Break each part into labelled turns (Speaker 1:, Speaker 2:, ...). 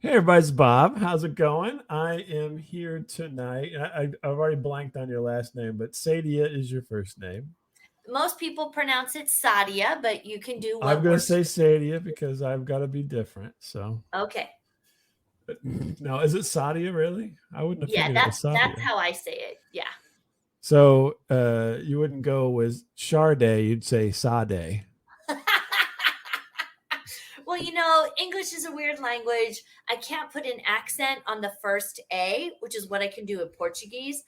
Speaker 1: Hey, everybody's Bob. How's it going? I am here tonight. I've already blanked on your last name, but Sadia is your first name.
Speaker 2: Most people pronounce it Sadia, but you can do
Speaker 1: I'm
Speaker 2: what
Speaker 1: going to
Speaker 2: works
Speaker 1: say
Speaker 2: for
Speaker 1: Sadia because I've got to be different. So,
Speaker 2: you. Okay.
Speaker 1: now is it Sadia really? I wouldn't have
Speaker 2: Yeah,
Speaker 1: figured it was
Speaker 2: that's
Speaker 1: Sadia.
Speaker 2: how I say it. Yeah.
Speaker 1: So, you wouldn't go with Charday, you'd say Sade.
Speaker 2: Well, English is a weird language. I can't put an accent on the first A, which is what I can do in Portuguese.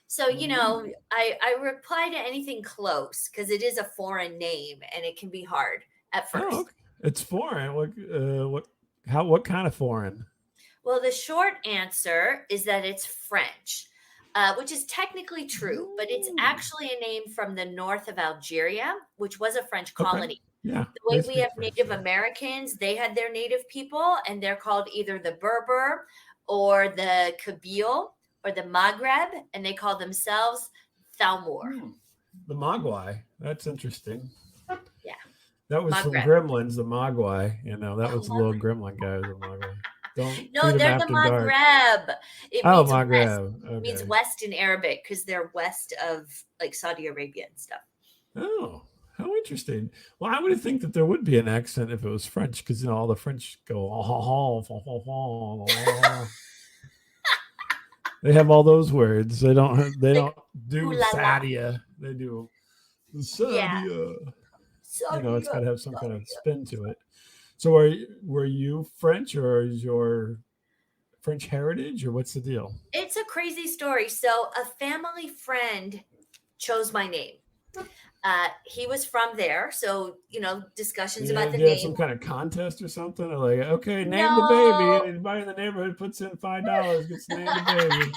Speaker 2: So,
Speaker 1: Mm.
Speaker 2: I reply to anything close because it is a foreign name and it can be hard at
Speaker 1: Oh,
Speaker 2: first.
Speaker 1: okay. It's foreign. What kind of foreign?
Speaker 2: Well, the short answer is that it's French, which is technically true, but it's
Speaker 1: Mm.
Speaker 2: actually a name from the north of Algeria, which was a French
Speaker 1: Okay.
Speaker 2: colony.
Speaker 1: Yeah,
Speaker 2: The
Speaker 1: they
Speaker 2: way we
Speaker 1: speak
Speaker 2: have
Speaker 1: French
Speaker 2: Native
Speaker 1: there.
Speaker 2: Americans, they had their native people, and they're called either the Berber or the Kabyle or the Maghreb, and they call themselves Thalmor.
Speaker 1: Hmm. The Mogwai. That's interesting.
Speaker 2: Yeah,
Speaker 1: That was from
Speaker 2: Maghreb.
Speaker 1: Gremlins, the Mogwai. That
Speaker 2: Oh,
Speaker 1: was the little gremlin guy, the Mogwai. Don't
Speaker 2: no,
Speaker 1: feed him
Speaker 2: they're the
Speaker 1: after dark.
Speaker 2: Maghreb. It
Speaker 1: Oh,
Speaker 2: means west.
Speaker 1: Maghreb.
Speaker 2: It means
Speaker 1: Okay.
Speaker 2: west in Arabic because they're west of like Saudi Arabia and stuff.
Speaker 1: Oh, how interesting. Well, I would think that there would be an accent if it was French, because all the French go. "Ah, ha, ha, fa, fa, fa, la." They have all those words. They don't. They
Speaker 2: Like
Speaker 1: don't do
Speaker 2: ooh la la.
Speaker 1: Sadia. They do
Speaker 2: Yeah.
Speaker 1: Sadia. It's
Speaker 2: Sadia.
Speaker 1: got to have some kind of
Speaker 2: Sadia.
Speaker 1: spin to it. So, were you French, or is your French heritage, or what's the deal?
Speaker 2: It's a crazy story. So a family friend chose my name. He was from there, so discussions about the
Speaker 1: Do you have
Speaker 2: name.
Speaker 1: some kind of contest or something? Or like, okay, name the baby, and
Speaker 2: No,
Speaker 1: anybody in the neighborhood puts in $5, gets to name the baby.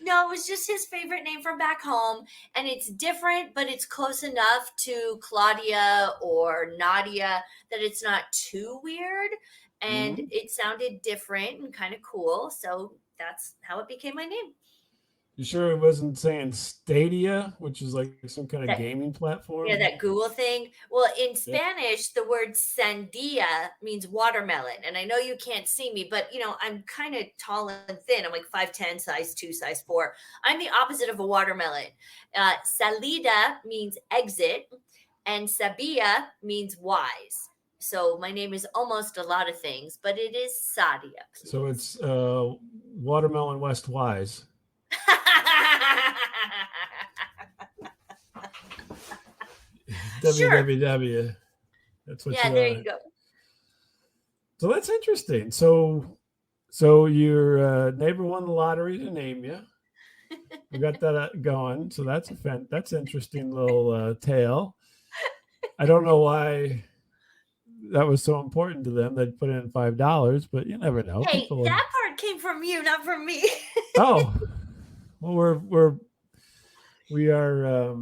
Speaker 2: no, it was just his favorite name from back home, and it's different, but it's close enough to Claudia or Nadia that it's not too weird, and
Speaker 1: Hmm.
Speaker 2: it sounded different and kind of cool. So that's how it became my name.
Speaker 1: You sure it wasn't saying Stadia, which is like some kind of
Speaker 2: That
Speaker 1: gaming platform?
Speaker 2: that Google thing. Well, in
Speaker 1: Yeah.
Speaker 2: Spanish, the word sandia means watermelon. And I know you can't see me, but I'm kind of tall and thin. I'm like 5'10, size 2, size 4. I'm the opposite of a watermelon. Salida means exit, and sabia means wise. So my name is almost a lot of things, but it is Sadia,
Speaker 1: So
Speaker 2: please.
Speaker 1: it's Watermelon West Wise.
Speaker 2: Sure.
Speaker 1: www. That's what
Speaker 2: Yeah,
Speaker 1: you
Speaker 2: there you
Speaker 1: are.
Speaker 2: go.
Speaker 1: So that's interesting. So your neighbor won the lottery to name you. We got that going. So that's interesting little tale. I don't know why that was so important to them. They'd put in $5, but you never know.
Speaker 2: Hey,
Speaker 1: People.
Speaker 2: that part came from you, not from me.
Speaker 1: Oh, well, we are.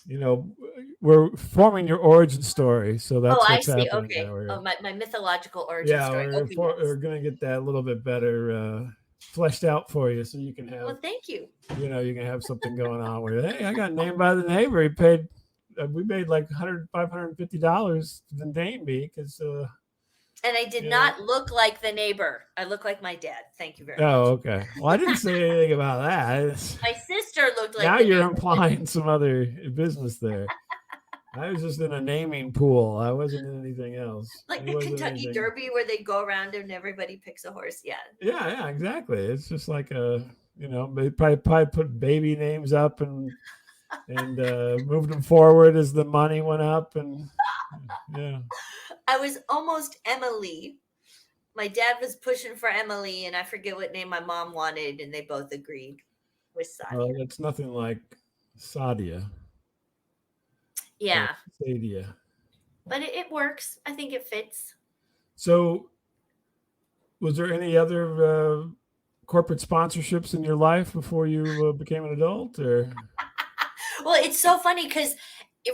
Speaker 1: You know, we're forming your origin story. So
Speaker 2: Oh,
Speaker 1: that's
Speaker 2: I
Speaker 1: what's
Speaker 2: see.
Speaker 1: happening
Speaker 2: Okay.
Speaker 1: now.
Speaker 2: Oh, my mythological origin
Speaker 1: Yeah,
Speaker 2: story. Okay,
Speaker 1: we're
Speaker 2: yes.
Speaker 1: gonna get that a little bit better fleshed out for you, so
Speaker 2: Well, thank you.
Speaker 1: you can have something going on where, hey, I got named by the neighbor. He paid. We made like $550 to name me because
Speaker 2: And I did
Speaker 1: you know.
Speaker 2: not look like the neighbor. I look like my dad. Thank you very
Speaker 1: Oh,
Speaker 2: much.
Speaker 1: okay. Well, I didn't say anything about that.
Speaker 2: My sister looked like
Speaker 1: Now
Speaker 2: the
Speaker 1: you're
Speaker 2: neighbor.
Speaker 1: implying some other business there. I was just in a naming pool. I wasn't in anything else.
Speaker 2: Like
Speaker 1: It
Speaker 2: the
Speaker 1: wasn't
Speaker 2: Kentucky
Speaker 1: anything.
Speaker 2: Derby where they go around and everybody picks a horse. Yeah.
Speaker 1: Yeah, yeah, exactly. It's just like they probably put baby names up and moved them forward as the money went up, and yeah.
Speaker 2: I was almost Emily. My dad was pushing for Emily, and I forget what name my mom wanted, and they both agreed with
Speaker 1: Well,
Speaker 2: Sadia.
Speaker 1: it's nothing like Sadia or
Speaker 2: Yeah,
Speaker 1: Sadia.
Speaker 2: but it works. I think it fits.
Speaker 1: So, was there any other corporate sponsorships in your life before you became an adult, or?
Speaker 2: Well, it's so funny because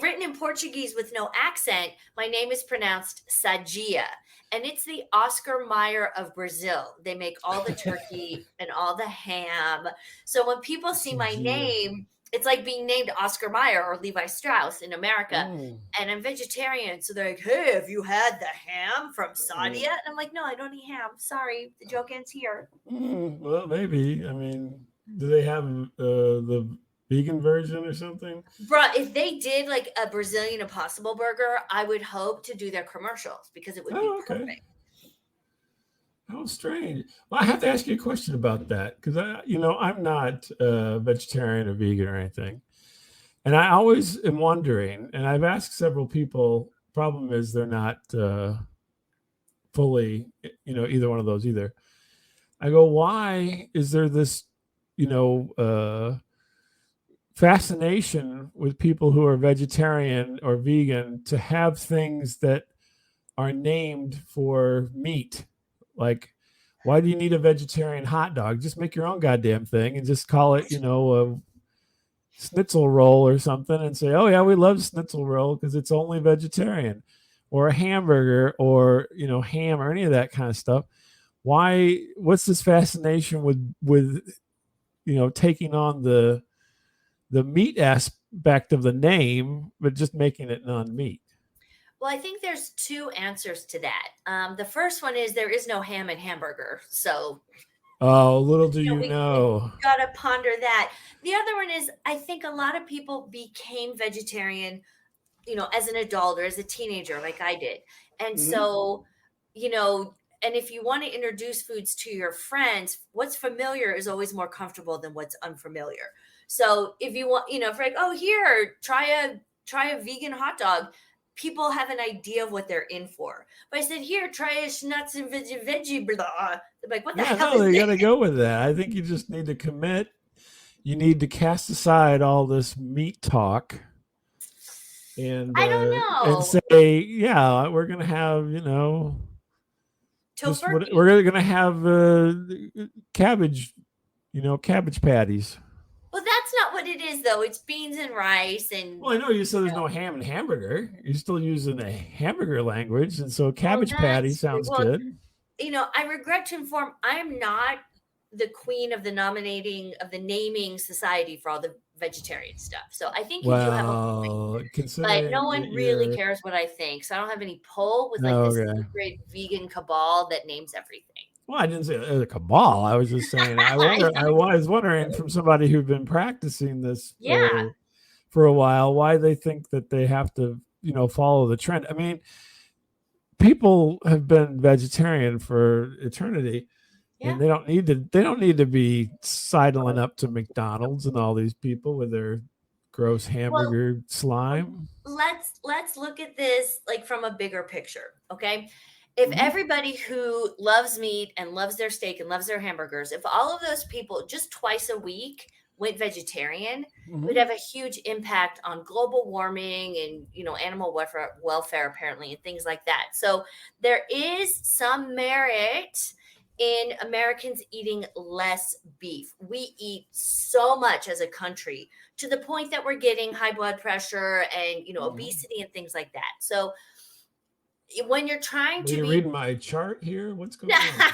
Speaker 2: written in Portuguese with no accent, my name is pronounced Sadia, and it's the Oscar Mayer of Brazil. They make all the turkey and all the ham. So when people see my
Speaker 1: Sadia.
Speaker 2: name, It's like being named Oscar Mayer or Levi Strauss in America.
Speaker 1: Mm,
Speaker 2: And I'm vegetarian. So they're like, hey, have you had the ham from Sadia?
Speaker 1: mm,
Speaker 2: And I'm like, no, I don't eat ham. Sorry. The joke ends here.
Speaker 1: well, maybe. I mean, do they have the vegan version or something?
Speaker 2: Bruh, if they did like a Brazilian Impossible Burger, I would hope to do their commercials because it would be
Speaker 1: Oh, okay.
Speaker 2: perfect.
Speaker 1: How strange. Well, I have to ask you a question about that because I'm not vegetarian or vegan or anything, and I always am wondering. And I've asked several people. Problem is, they're not fully, either one of those either. I go, why is there this, you know, fascination with people who are vegetarian or vegan to have things that are named for meat? Like, why do you need a vegetarian hot dog? Just make your own goddamn thing and just call it, a schnitzel roll or something and say, oh, yeah, we love schnitzel roll because it's only vegetarian, or a hamburger, or, ham, or any of that kind of stuff. What's this fascination with taking on the meat aspect of the name, but just making it non-meat?
Speaker 2: Well, I think there's two answers to that. The first one is there is no ham and hamburger. So,
Speaker 1: Oh, little do
Speaker 2: you know,
Speaker 1: you
Speaker 2: we
Speaker 1: know.
Speaker 2: got to ponder that. The other one is I think a lot of people became vegetarian, as an adult or as a teenager, like I did. And
Speaker 1: Mhm.
Speaker 2: so, you know, and if you want to introduce foods to your friends, what's familiar is always more comfortable than what's unfamiliar. So if you want, if you're like, oh, here, try a vegan hot dog, people have an idea of what they're in for. But I said, here, try a schnutz and veggie blah. They're like, what the
Speaker 1: Yeah,
Speaker 2: hell
Speaker 1: no,
Speaker 2: is
Speaker 1: they got
Speaker 2: this?
Speaker 1: to go with that. I think you just need to commit. You need to cast aside all this meat talk and
Speaker 2: I don't know.
Speaker 1: say, yeah, we're gonna have, just what
Speaker 2: Tofurkey.
Speaker 1: we're gonna have cabbage, cabbage patties.
Speaker 2: Well, that's not what it is, though. It's beans and rice, and
Speaker 1: Well, I know you said there's no ham and hamburger. You're still using a hamburger language, and so
Speaker 2: well,
Speaker 1: cabbage patty
Speaker 2: that's true.
Speaker 1: sounds
Speaker 2: Well,
Speaker 1: good.
Speaker 2: I regret to inform I'm not the queen of the naming society for all the vegetarian stuff. So I think you do have a point,
Speaker 1: Well,
Speaker 2: but no
Speaker 1: considering that
Speaker 2: one really
Speaker 1: you're
Speaker 2: cares what I think. So I don't have any pull with like this
Speaker 1: okay.
Speaker 2: secret vegan cabal that names everything.
Speaker 1: Well, I didn't say a cabal. I was just saying.
Speaker 2: I
Speaker 1: I was wondering from somebody who'd been practicing this
Speaker 2: Yeah.
Speaker 1: for a while, why they think that they have to, follow the trend. I mean, people have been vegetarian for eternity,
Speaker 2: Yeah.
Speaker 1: and they don't need to be sidling up to McDonald's and all these people with their gross
Speaker 2: Well,
Speaker 1: hamburger slime.
Speaker 2: let's look at this like from a bigger picture, okay? If
Speaker 1: Mhm.
Speaker 2: everybody who loves meat and loves their steak and loves their hamburgers, if all of those people just twice a week went vegetarian, it would
Speaker 1: Mhm.
Speaker 2: have a huge impact on global warming and animal welfare apparently and things like that. So there is some merit in Americans eating less beef. We eat so much as a country to the point that we're getting high blood pressure and
Speaker 1: Mhm.
Speaker 2: obesity and things like that. So when you're trying
Speaker 1: Are
Speaker 2: to
Speaker 1: you
Speaker 2: be
Speaker 1: reading my chart here? What's
Speaker 2: but
Speaker 1: going on?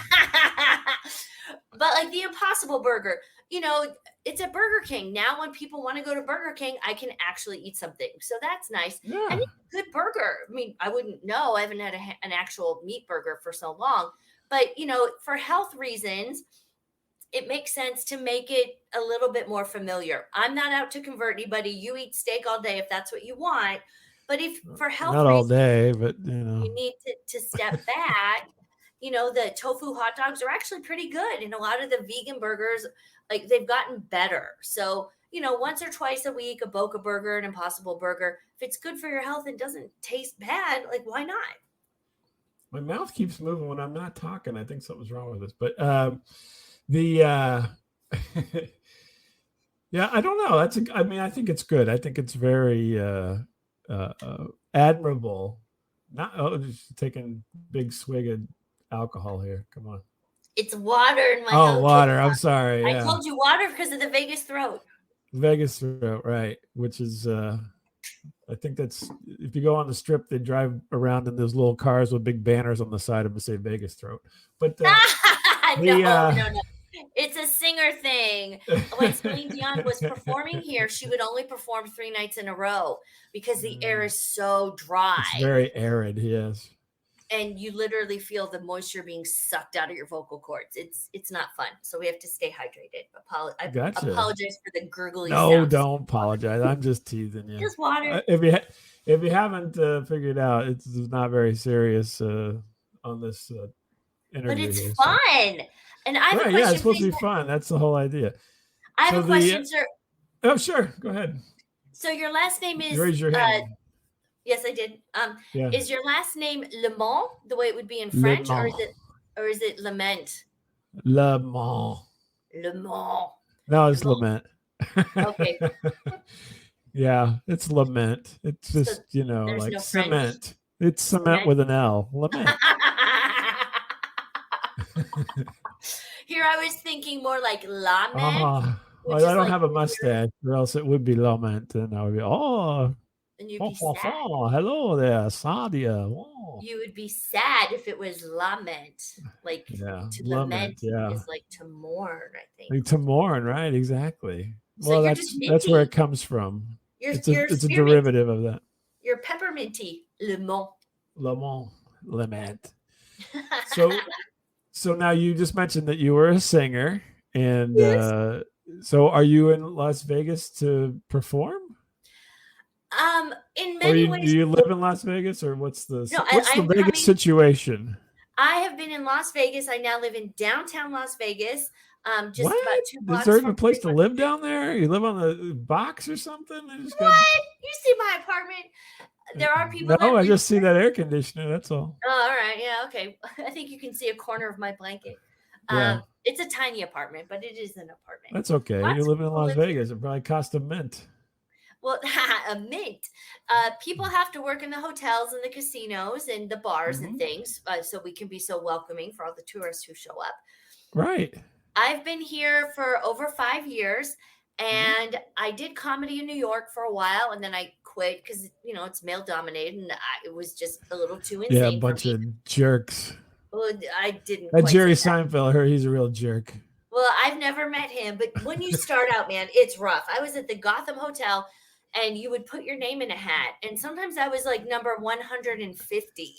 Speaker 2: like the Impossible Burger, it's a Burger King. Now when people want to go to Burger King, I can actually eat something. So that's nice. And
Speaker 1: Yeah.
Speaker 2: it's a good burger. I mean, I wouldn't know. I haven't had an actual meat burger for so long. But, for health reasons, it makes sense to make it a little bit more familiar. I'm not out to convert anybody. You eat steak all day if that's what you want. But if for health
Speaker 1: Not all
Speaker 2: reasons,
Speaker 1: day, but
Speaker 2: you need to step back, the tofu hot dogs are actually pretty good. And a lot of the vegan burgers, like they've gotten better. So, once or twice a week, a Boca burger, an Impossible burger, if it's good for your health and doesn't taste bad, like why not?
Speaker 1: my mouth keeps moving when I'm not talking. I think something's wrong with this. But the yeah, I don't know. I mean, I think it's good. I think it's very admirable. Not just taking big swig of alcohol here. Come on.
Speaker 2: It's water in my
Speaker 1: Oh,
Speaker 2: health.
Speaker 1: water. I'm sorry.
Speaker 2: I
Speaker 1: Yeah,
Speaker 2: told you water because of the Vegas throat.
Speaker 1: Vegas throat, right? Which is I think that's if you go on the strip, they drive around in those little cars with big banners on the side of them that say Vegas throat. But
Speaker 2: No,
Speaker 1: the
Speaker 2: no, no. It's a singer thing. When Celine Dion was performing here, she would only perform 3 nights in a row because the air is so dry.
Speaker 1: It's very arid, yes.
Speaker 2: And you literally feel the moisture being sucked out of your vocal cords. It's not fun. So we have to stay hydrated. I
Speaker 1: Gotcha.
Speaker 2: apologize for the gurgly
Speaker 1: No,
Speaker 2: sounds.
Speaker 1: don't apologize. I'm just teasing you.
Speaker 2: Just water.
Speaker 1: If you haven't figured out, it's not very serious on this interview.
Speaker 2: But it's
Speaker 1: here,
Speaker 2: fun. And I have a question.
Speaker 1: Yeah, it's supposed to be fun. That's the whole idea.
Speaker 2: I have a question, sir.
Speaker 1: Oh, sure. Go ahead.
Speaker 2: So your last name is
Speaker 1: raise your hand.
Speaker 2: Yes, I did.
Speaker 1: Yeah.
Speaker 2: Is your last name Le Mans, the way it would be in French, or is it Lament?
Speaker 1: Le Mans.
Speaker 2: Le Mans.
Speaker 1: No, it's Lament.
Speaker 2: Okay.
Speaker 1: Yeah, it's Lament. It's just, like no cement. French. It's cement with an L. Lament.
Speaker 2: Here I was thinking more like Lament.
Speaker 1: Well, I don't have a mustache, or else it would be Lament, and I would be,
Speaker 2: and you'd be sad.
Speaker 1: Hello there, Sadia. Oh.
Speaker 2: You would be sad if it was lament, like to lament is like to mourn. I think
Speaker 1: like to mourn, right? Exactly.
Speaker 2: So
Speaker 1: well, that's where it comes from. It's a derivative of that.
Speaker 2: You're pepperminty, Le Mans.
Speaker 1: Lament. So now you just mentioned that you were a singer, and yes. So are you in Las Vegas to perform?
Speaker 2: In many ways.
Speaker 1: Do you live in Las Vegas, or what's the Vegas situation?
Speaker 2: I have been in Las Vegas. I now live in downtown Las Vegas. Just about 2 blocks.
Speaker 1: Is there even a place to live down there? You live on the box or something?
Speaker 2: What? You see my apartment? There are people.
Speaker 1: No, I just see that air conditioner. That's all.
Speaker 2: Oh, all right. Yeah. Okay. I think you can see a corner of my blanket. Yeah. It's a tiny apartment, but it is an apartment.
Speaker 1: That's okay. You live in Las Vegas. It probably cost a mint.
Speaker 2: Well, a mint. People have to work in the hotels and the casinos and the bars and things, so we can be so welcoming for all the tourists who show up.
Speaker 1: Right.
Speaker 2: I've been here for over 5 years, and I did comedy in New York for a while, and then I quit because it's male dominated, and it was just a little too insane.
Speaker 1: Yeah, a bunch of jerks.
Speaker 2: Well, I didn't.
Speaker 1: Jerry Seinfeld, he's a real jerk.
Speaker 2: Well, I've never met him, but when you start out, man, it's rough. I was at the Gotham Hotel, and you would put your name in a hat, and sometimes I was like number 150,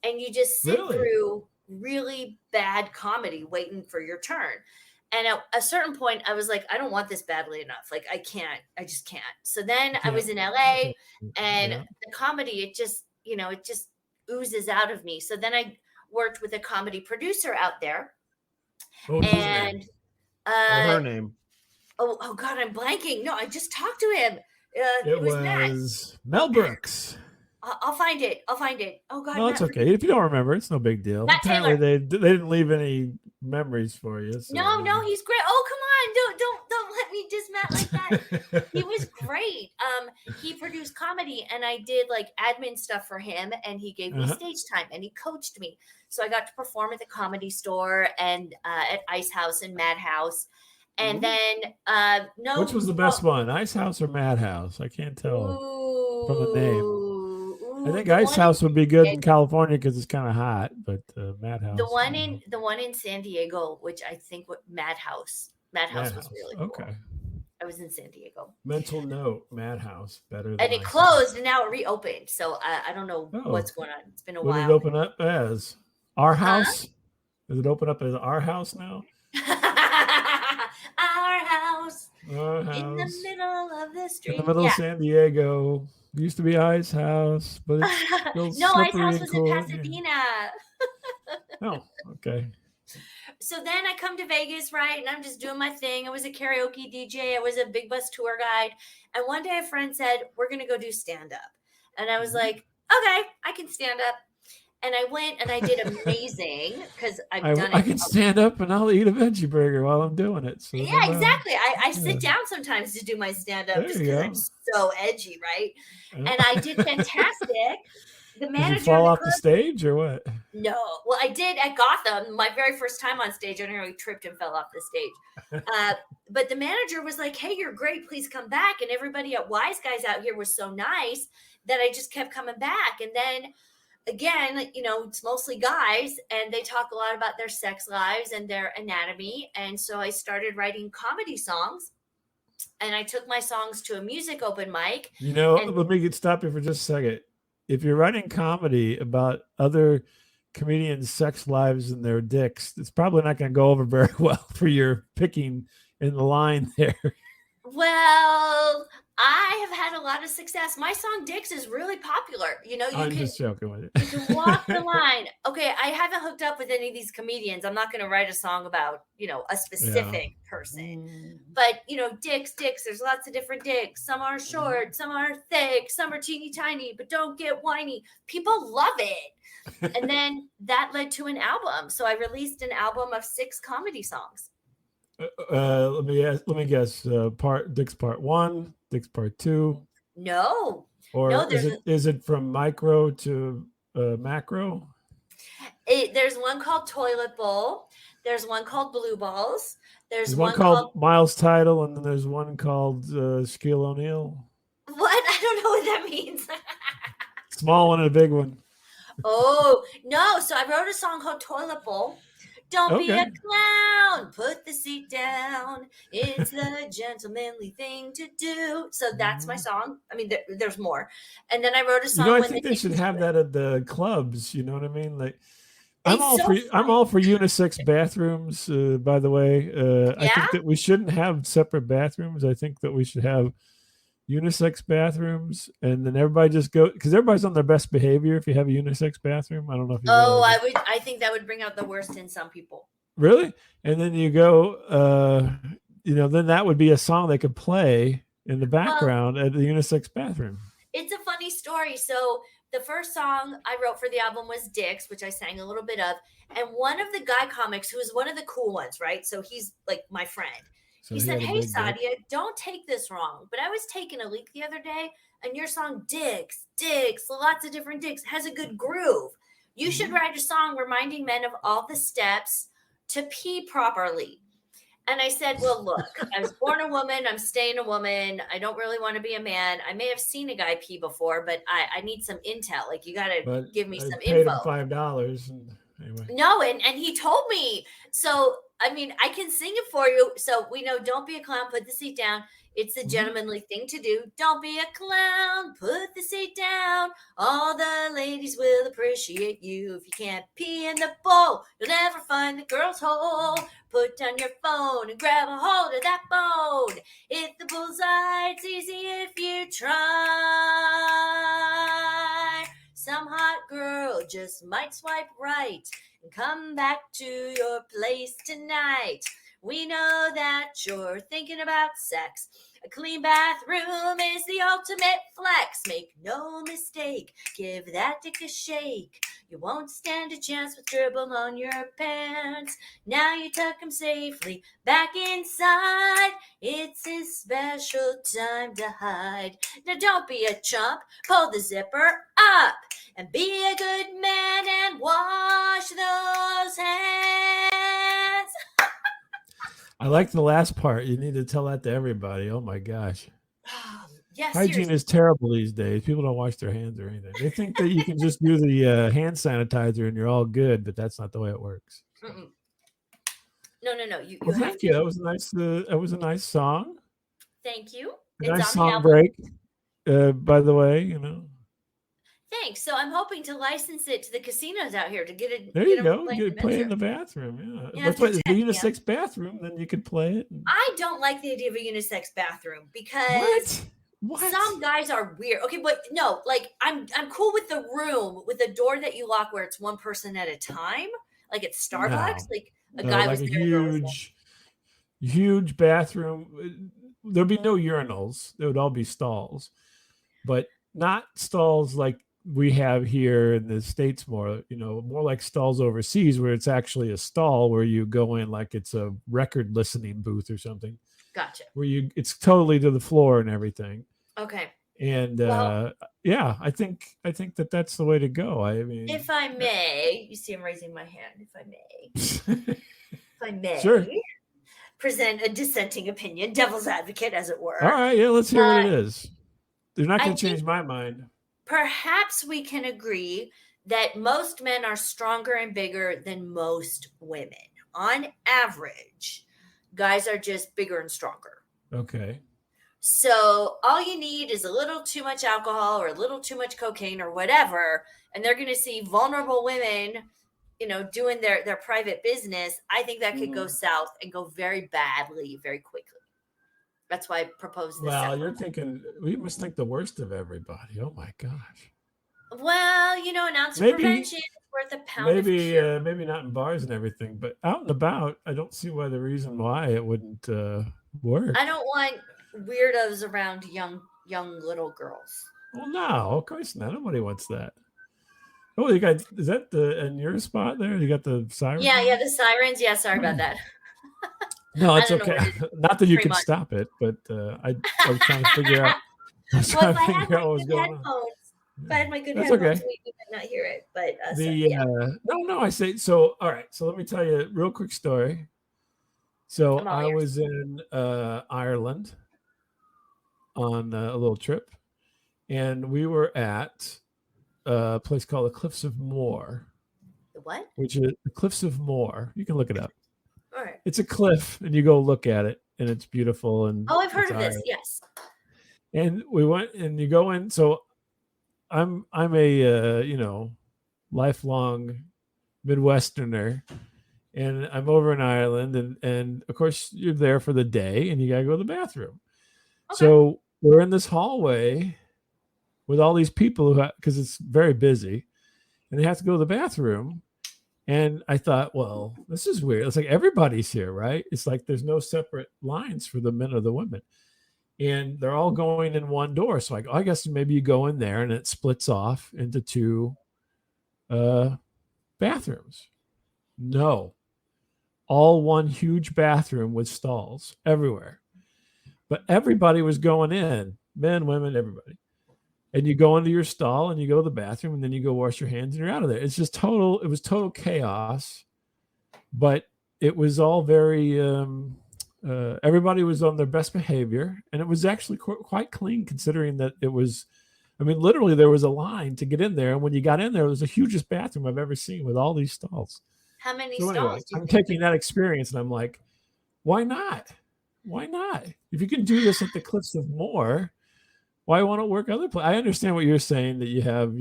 Speaker 2: and you just sit through really bad comedy waiting for your turn. And at a certain point, I was like, I don't want this badly enough. Like, I just can't. So then I was in LA, and the comedy, it just oozes out of me. So then I worked with a comedy producer out there.
Speaker 1: What was his name? Her name.
Speaker 2: Oh God, I'm blanking. No, I just talked to him.
Speaker 1: It was Mel Brooks.
Speaker 2: I'll find it. Oh God,
Speaker 1: no, it's okay. If you don't remember, it's no big deal. Apparently, they didn't leave any memories for you. So.
Speaker 2: No, he's great. Oh, come on, don't let me diss Matt like that. He was great. He produced comedy, and I did like admin stuff for him, and he gave me stage time, and he coached me. So I got to perform at the Comedy Store and at Ice House and Madhouse. And then
Speaker 1: which was the best one, Ice House or Madhouse? I can't tell from the name. I think Ice House would be good in California because it's kind of hot, but Madhouse.
Speaker 2: The one in San Diego, which I think Madhouse was really cool. Okay. I was in San Diego.
Speaker 1: Mental note: Madhouse better.
Speaker 2: And it closed, and now it reopened. So I don't know what's going on. It's been a while.
Speaker 1: What did it open up as? Our House? Does it open up as Our House now?
Speaker 2: Our house in the middle of the street.
Speaker 1: In the middle of San Diego. It used to be Ice House, but it's
Speaker 2: no, Ice House was in Pasadena.
Speaker 1: Oh, okay.
Speaker 2: So then I come to Vegas, right? And I'm just doing my thing. I was a karaoke DJ. I was a big bus tour guide. And one day a friend said, we're going to go do stand-up. And I was like, okay, I can stand up. And I went and I did amazing because I've done it.
Speaker 1: I can stand up and I'll eat a veggie burger while I'm doing it. So
Speaker 2: yeah, exactly. I sit down sometimes to do my stand-up just because I'm so edgy, right? And I did fantastic. The manager.
Speaker 1: Did you fall off the stage or what?
Speaker 2: No. Well, I did at Gotham. My very first time on stage, I nearly tripped and fell off the stage. But the manager was like, hey, you're great. Please come back. And everybody at Wise Guys out here was so nice that I just kept coming back. And then again, it's mostly guys, and they talk a lot about their sex lives and their anatomy. And so I started writing comedy songs, and I took my songs to a music open mic. And
Speaker 1: Let me stop you for just a second. If you're writing comedy about other comedians' sex lives and their dicks, it's probably not going to go over very well for your picking in the line there.
Speaker 2: well, I have had a lot of success. My song Dicks is really popular.
Speaker 1: I'm just joking with
Speaker 2: you can walk the line. Okay, I haven't hooked up with any of these comedians. I'm not going to write a song about, a specific person. But, dicks, there's lots of different dicks. Some are short, some are thick, some are teeny tiny, but don't get whiny. People love it. And then that led to an album. So I released an album of 6 comedy songs.
Speaker 1: Let me guess. Dicks part 1, Dicks part 2.
Speaker 2: No.
Speaker 1: Or is it from micro to macro?
Speaker 2: There's one called Toilet Bowl. There's one called Blue Balls. There's
Speaker 1: one called Miles Title, and then there's one called Shaquille O'Neal.
Speaker 2: What? I don't know what that means.
Speaker 1: Small one and a big one.
Speaker 2: Oh, no. So I wrote a song called Toilet Bowl. Don't be a clown. Put the seat down. It's the gentlemanly thing to do. So that's my song. I mean, there's more. And then I wrote a song.
Speaker 1: I think they should have that at the clubs. You know what I mean? Like, I'm all for unisex bathrooms. By the way, I think that we shouldn't have separate bathrooms. I think that we should have unisex bathrooms, and then everybody just go, because everybody's on their best behavior if you have a unisex bathroom. I don't know if you
Speaker 2: I think that would bring out the worst in some people.
Speaker 1: Really? And then you go, then that would be a song they could play in the background at the unisex bathroom.
Speaker 2: It's a funny story. So the first song I wrote for the album was Dicks, which I sang a little bit of. And one of the guy comics, who was one of the cool ones, right? So he's like my friend. So he said, "Hey, Sadia, don't take this wrong, but I was taking a leak the other day, and your song Dicks, lots of different dicks, has a good groove. You should write a song reminding men of all the steps to pee properly." And I said, well, look, I was born a woman. I'm staying a woman. I don't really want to be a man. I may have seen a guy pee before, but I need some intel. Like, you got to give me some
Speaker 1: paid
Speaker 2: info.
Speaker 1: Him $5. Anyway.
Speaker 2: No, and he told me. So, I mean, I can sing it for you. So we know, don't be a clown, put the seat down. It's the gentlemanly thing to do. Don't be a clown, put the seat down. All the ladies will appreciate you. If you can't pee in the bowl, you'll never find the girl's hole. Put down your phone and grab a hold of that bone. Hit the bullseye, it's easy if you try. Some hot girl just might swipe right and come back to your place tonight. We know that you're thinking about sex. A clean bathroom is the ultimate flex. Make no mistake, give that dick a shake. You won't stand a chance with dribble on your pants. Now you tuck him safely back inside. It's his special time to hide. Now don't be a chump, pull the zipper up. And be a good man and wash those hands.
Speaker 1: I like the last part. You need to tell that to everybody. Oh my gosh.
Speaker 2: Yes,
Speaker 1: hygiene is terrible these days. People don't wash their hands or anything. They think that you can just do the hand sanitizer and you're all good, but that's not the way it works.
Speaker 2: Mm-mm. No.
Speaker 1: Well, thank you. That was nice. That was a nice song.
Speaker 2: Thank you.
Speaker 1: It's nice song break. By the way,
Speaker 2: Thanks. So I'm hoping to license it to the casinos out here to get it.
Speaker 1: There you go. You play in the bathroom. Yeah. The unisex bathroom. Then you could play it.
Speaker 2: I don't like the idea of a unisex bathroom because
Speaker 1: what?
Speaker 2: Some guys are weird. Okay, but no, like I'm cool with the room with a door that you lock where it's one person at a time, like at Starbucks. Like a guy was there.
Speaker 1: Huge bathroom. There'd be no urinals. There would all be stalls, but not stalls like we have here in the States more like stalls overseas where it's actually a stall where you go in like it's a record listening booth or something.
Speaker 2: Gotcha.
Speaker 1: Where it's totally to the floor and everything.
Speaker 2: Okay.
Speaker 1: And I think that's the way to go. I mean,
Speaker 2: if I may, you see I'm raising my hand. If I may,
Speaker 1: sure.
Speaker 2: Present a dissenting opinion, devil's advocate, as it were.
Speaker 1: All right, yeah, let's hear what it is. They're not going to change my mind.
Speaker 2: Perhaps we can agree that most men are stronger and bigger than most women. On average, guys are just bigger and stronger.
Speaker 1: Okay.
Speaker 2: So all you need is a little too much alcohol or a little too much cocaine or whatever, and they're going to see vulnerable women, doing their private business. I think that could go south and go very badly very quickly. That's why I proposed this.
Speaker 1: Well, you're thinking we must think the worst of everybody. Oh my gosh.
Speaker 2: Well, an ounce of
Speaker 1: Maybe
Speaker 2: prevention is worth a pound of cure.
Speaker 1: maybe not in bars and everything, but out and about, I don't see why the reason why it wouldn't work.
Speaker 2: I don't want weirdos around young little girls.
Speaker 1: Well, no, of course not. Nobody wants that. Oh, you got is that in your spot there? You got the sirens?
Speaker 2: Yeah, the sirens. Yeah, sorry about that.
Speaker 1: No, it's
Speaker 2: I don't know
Speaker 1: okay.
Speaker 2: what
Speaker 1: Not that you
Speaker 2: pretty
Speaker 1: could
Speaker 2: much.
Speaker 1: stop it, but I was trying to figure out. I was
Speaker 2: Well,
Speaker 1: trying
Speaker 2: if
Speaker 1: to
Speaker 2: I had
Speaker 1: figure out
Speaker 2: my
Speaker 1: what was
Speaker 2: good
Speaker 1: going on.
Speaker 2: headphones, if I had my good
Speaker 1: That's
Speaker 2: headphones,
Speaker 1: okay.
Speaker 2: we might not hear it. But so,
Speaker 1: The
Speaker 2: yeah,
Speaker 1: no, I say so. All right, so let me tell you a real quick story. So
Speaker 2: I'm all
Speaker 1: I
Speaker 2: ears.
Speaker 1: was in Ireland on a little trip, and we were at a place called the Cliffs of Moher,
Speaker 2: The what?
Speaker 1: which is the Cliffs of Moher. You can look it up.
Speaker 2: All right.
Speaker 1: It's a cliff, and you go look at it, and it's beautiful. And
Speaker 2: Oh, I've heard
Speaker 1: it's
Speaker 2: of this.
Speaker 1: Ireland.
Speaker 2: Yes.
Speaker 1: And we went, and you go in. So I'm a lifelong Midwesterner, and I'm over in Ireland, and of course you're there for the day, and you gotta go to the bathroom.
Speaker 2: Okay.
Speaker 1: So we're in this hallway with all these people because it's very busy, and they have to go to the bathroom. And I thought, well, this is weird. It's like everybody's here, right? It's like there's no separate lines for the men or the women. And they're all going in one door. So I guess maybe you go in there and it splits off into two bathrooms. No, all one huge bathroom with stalls everywhere. But everybody was going in, men, women, everybody. And you go into your stall and you go to the bathroom and then you go wash your hands and you're out of there. It was total chaos, but it was all very, everybody was on their best behavior, and it was actually quite clean considering that it was, literally there was a line to get in there. And when you got in there, it was the hugest bathroom I've ever seen with all these stalls.
Speaker 2: How many
Speaker 1: So
Speaker 2: stalls
Speaker 1: anyway,
Speaker 2: do you
Speaker 1: I'm
Speaker 2: think?
Speaker 1: taking that experience and I'm like, why not? Why not? If you can do this at the Cliffs of Moher, why won't it work other places? I understand what you're saying, that you have,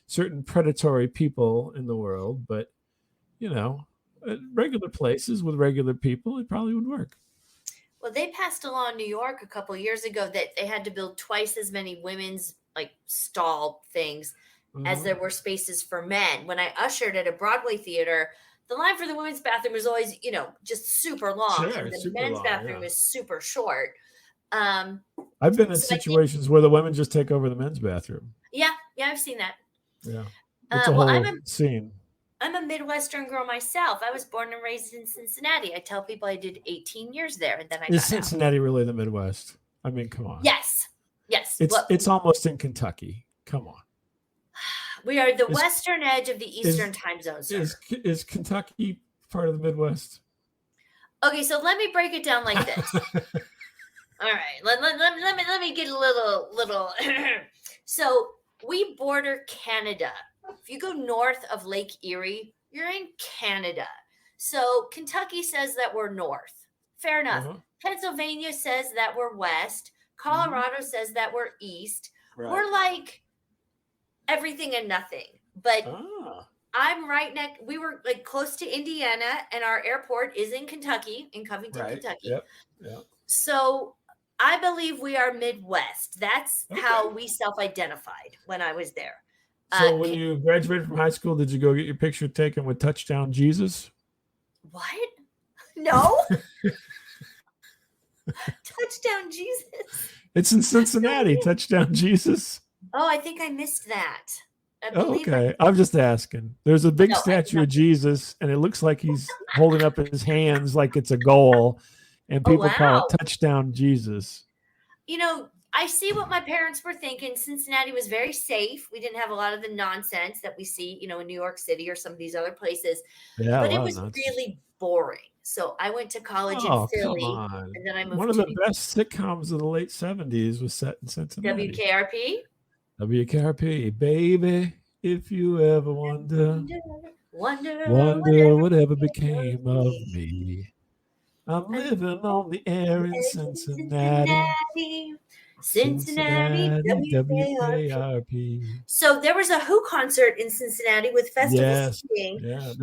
Speaker 1: certain predatory people in the world, but, at regular places with regular people, it probably would work.
Speaker 2: Well, they passed a law in New York a couple of years ago that they had to build twice as many women's stall things as there were spaces for men. When I ushered at a Broadway theater, the line for the women's bathroom is always, just super long,
Speaker 1: Sure,
Speaker 2: and the
Speaker 1: super
Speaker 2: men's
Speaker 1: long,
Speaker 2: bathroom
Speaker 1: yeah.
Speaker 2: is super short.
Speaker 1: I've been in
Speaker 2: So I think-
Speaker 1: situations where the women just take over the men's bathroom.
Speaker 2: Yeah, I've seen that.
Speaker 1: Yeah, it's a
Speaker 2: Well,
Speaker 1: whole scene.
Speaker 2: I'm a Midwestern girl myself. I was born and raised in Cincinnati. I tell people I did 18 years there, and then I
Speaker 1: Is
Speaker 2: got out.
Speaker 1: Cincinnati really the Midwest? Come on.
Speaker 2: Yes.
Speaker 1: It's almost in Kentucky. Come on.
Speaker 2: We are the western edge of the eastern time zone, sir.
Speaker 1: Is Kentucky part of the Midwest?
Speaker 2: Okay, so let me break it down like this. All right, let me get a little. So we border Canada. If you go north of Lake Erie, you're in Canada. So Kentucky says that we're north. Fair enough.
Speaker 1: Uh-huh.
Speaker 2: Pennsylvania says that we're west. Colorado says that we're east.
Speaker 1: Right.
Speaker 2: We're like everything and nothing. But I'm right next. We were close to Indiana, and our airport is in Kentucky, in Covington, Kentucky.
Speaker 1: Yep.
Speaker 2: So I believe we are Midwest. That's how we self-identified when I was there.
Speaker 1: So when you graduated from high school, did you go get your picture taken with Touchdown Jesus?
Speaker 2: What? No. Touchdown Jesus.
Speaker 1: It's in Cincinnati. Touchdown Jesus.
Speaker 2: Oh, I think I missed that.
Speaker 1: Okay. I'm just asking. There's a big statue of Jesus, and it looks like he's holding up his hands like it's a goal, and people call it Touchdown Jesus.
Speaker 2: I see what my parents were thinking. Cincinnati was very safe. We didn't have a lot of the nonsense that we see, in New York City or some of these other places.
Speaker 1: Yeah,
Speaker 2: but it was really boring. So I went to college in Philly,
Speaker 1: come on.
Speaker 2: and then I moved
Speaker 1: One of the best sitcoms of the late 70s was set in Cincinnati.
Speaker 2: WKRP.
Speaker 1: WKRP, baby. If you ever wonder,
Speaker 2: Wonder, wonder
Speaker 1: wonder
Speaker 2: whatever
Speaker 1: whatever
Speaker 2: became of
Speaker 1: became of
Speaker 2: me.
Speaker 1: me. I'm
Speaker 2: I'm
Speaker 1: living on the air in
Speaker 2: in
Speaker 1: Cincinnati,
Speaker 2: Cincinnati, Cincinnati,
Speaker 1: Cincinnati,
Speaker 2: WKRP.
Speaker 1: WKRP.
Speaker 2: So there was a Who concert in Cincinnati with festival
Speaker 1: Yes,
Speaker 2: seating,
Speaker 1: yeah.
Speaker 2: and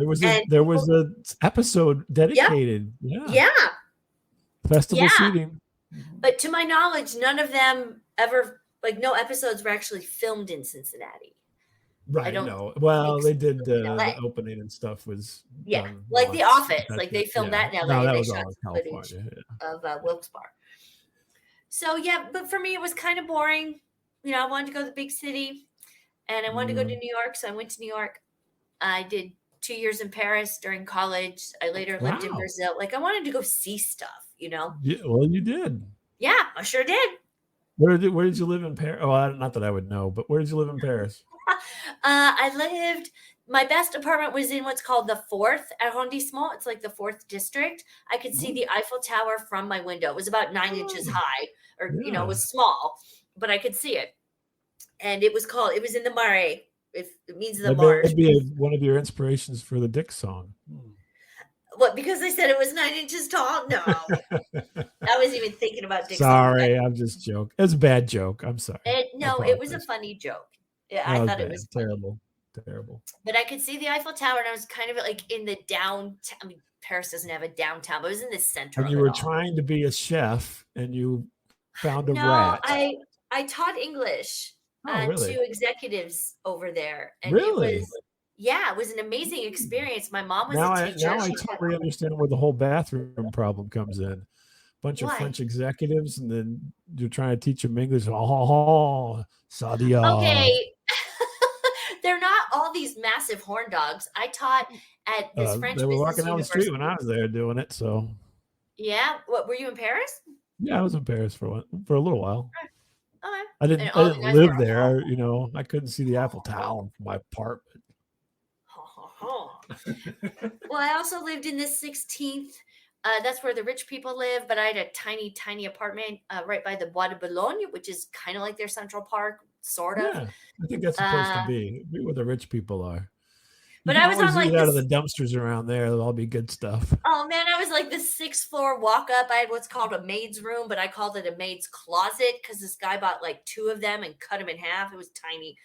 Speaker 1: There was
Speaker 2: people,
Speaker 1: a episode
Speaker 2: yep,
Speaker 1: dedicated. Yeah,
Speaker 2: yeah,
Speaker 1: festival
Speaker 2: yeah.
Speaker 1: seating. Mhm.
Speaker 2: But to my knowledge, none of them ever, like, no episodes were actually filmed in Cincinnati. I
Speaker 1: Right.
Speaker 2: don't
Speaker 1: No. Well,
Speaker 2: think so.
Speaker 1: they did
Speaker 2: In LA.
Speaker 1: the opening and stuff was
Speaker 2: Yeah,
Speaker 1: done
Speaker 2: like The
Speaker 1: once.
Speaker 2: Office.
Speaker 1: That's
Speaker 2: Like
Speaker 1: it.
Speaker 2: they filmed
Speaker 1: Yeah.
Speaker 2: that in LA
Speaker 1: No,
Speaker 2: and
Speaker 1: that
Speaker 2: they
Speaker 1: was
Speaker 2: shot
Speaker 1: all in
Speaker 2: some footage
Speaker 1: California. Yeah.
Speaker 2: of Wilkes-Barre. So yeah, but for me it was kind of boring. I wanted to go to the big city and I wanted to go to
Speaker 1: Mm.
Speaker 2: New York, so I went to New York. I did 2 years in Paris during college. I later lived in
Speaker 1: Wow.
Speaker 2: Brazil. Like I wanted to go see stuff.
Speaker 1: Yeah, well, you did.
Speaker 2: Yeah, I sure did.
Speaker 1: Where did you live in Paris? Oh, not that I would know, but where did you live in Paris?
Speaker 2: I lived. My best apartment was in what's called the fourth arrondissement. It's like the fourth district. I could see
Speaker 1: Oh,
Speaker 2: the Eiffel Tower from my window. It was about 9 inches
Speaker 1: oh,
Speaker 2: high, or it
Speaker 1: yeah.
Speaker 2: was small, but I could see it. And it was called. It was in the Marais. If it means the
Speaker 1: That
Speaker 2: marsh.
Speaker 1: may be one of your inspirations for the Dick song.
Speaker 2: What? Because they said it was 9 inches tall? No, I wasn't even thinking about Dick singing that.
Speaker 1: Sorry, I'm just joking. It's a bad joke. I'm sorry. I
Speaker 2: No, it was a
Speaker 1: apologize.
Speaker 2: funny joke. Yeah, I
Speaker 1: That was
Speaker 2: thought it
Speaker 1: bad.
Speaker 2: was funny.
Speaker 1: Terrible. Terrible.
Speaker 2: But I could see the Eiffel Tower, and I was kind of like in the downtown. I mean, Paris doesn't have a downtown, but I was in the center
Speaker 1: And
Speaker 2: of
Speaker 1: you
Speaker 2: it
Speaker 1: were
Speaker 2: all.
Speaker 1: trying to be a chef and you found a
Speaker 2: No,
Speaker 1: rat.
Speaker 2: I taught English
Speaker 1: Oh, really?
Speaker 2: to executives over there, and it
Speaker 1: Really?
Speaker 2: was, yeah, it was an amazing experience. My mom was a teacher.
Speaker 1: Now I
Speaker 2: She
Speaker 1: totally understand where the whole bathroom problem comes in. Bunch of
Speaker 2: Why?
Speaker 1: French executives, and then you're trying to teach them English. Oh, Sadia.
Speaker 2: Okay, they're not all these massive horn dogs. I taught at this
Speaker 1: They
Speaker 2: French
Speaker 1: were
Speaker 2: business
Speaker 1: walking down the street when I
Speaker 2: university.
Speaker 1: was there doing it. So
Speaker 2: Yeah, what were you in Paris?
Speaker 1: yeah, I was in Paris for a little while.
Speaker 2: Okay, and
Speaker 1: I
Speaker 2: all the
Speaker 1: didn't
Speaker 2: guys
Speaker 1: live
Speaker 2: were.
Speaker 1: there. I couldn't see the Eiffel Tower from my apartment.
Speaker 2: Well, I also lived in the 16th. That's where the rich people live, but I had a tiny, tiny apartment right by the Bois de Boulogne, which is kind of like their Central Park, sort of.
Speaker 1: Yeah, I think that's the place to
Speaker 2: Uh,
Speaker 1: be. Be where the rich people are. You
Speaker 2: but
Speaker 1: can
Speaker 2: I was on
Speaker 1: always eat
Speaker 2: like
Speaker 1: out of the
Speaker 2: this.
Speaker 1: dumpsters around there. There'll all be good stuff.
Speaker 2: Oh man, I was like the sixth floor walk up. I had what's called a maid's room, but I called it a maid's closet because this guy bought like two of them and cut them in half. It was tiny,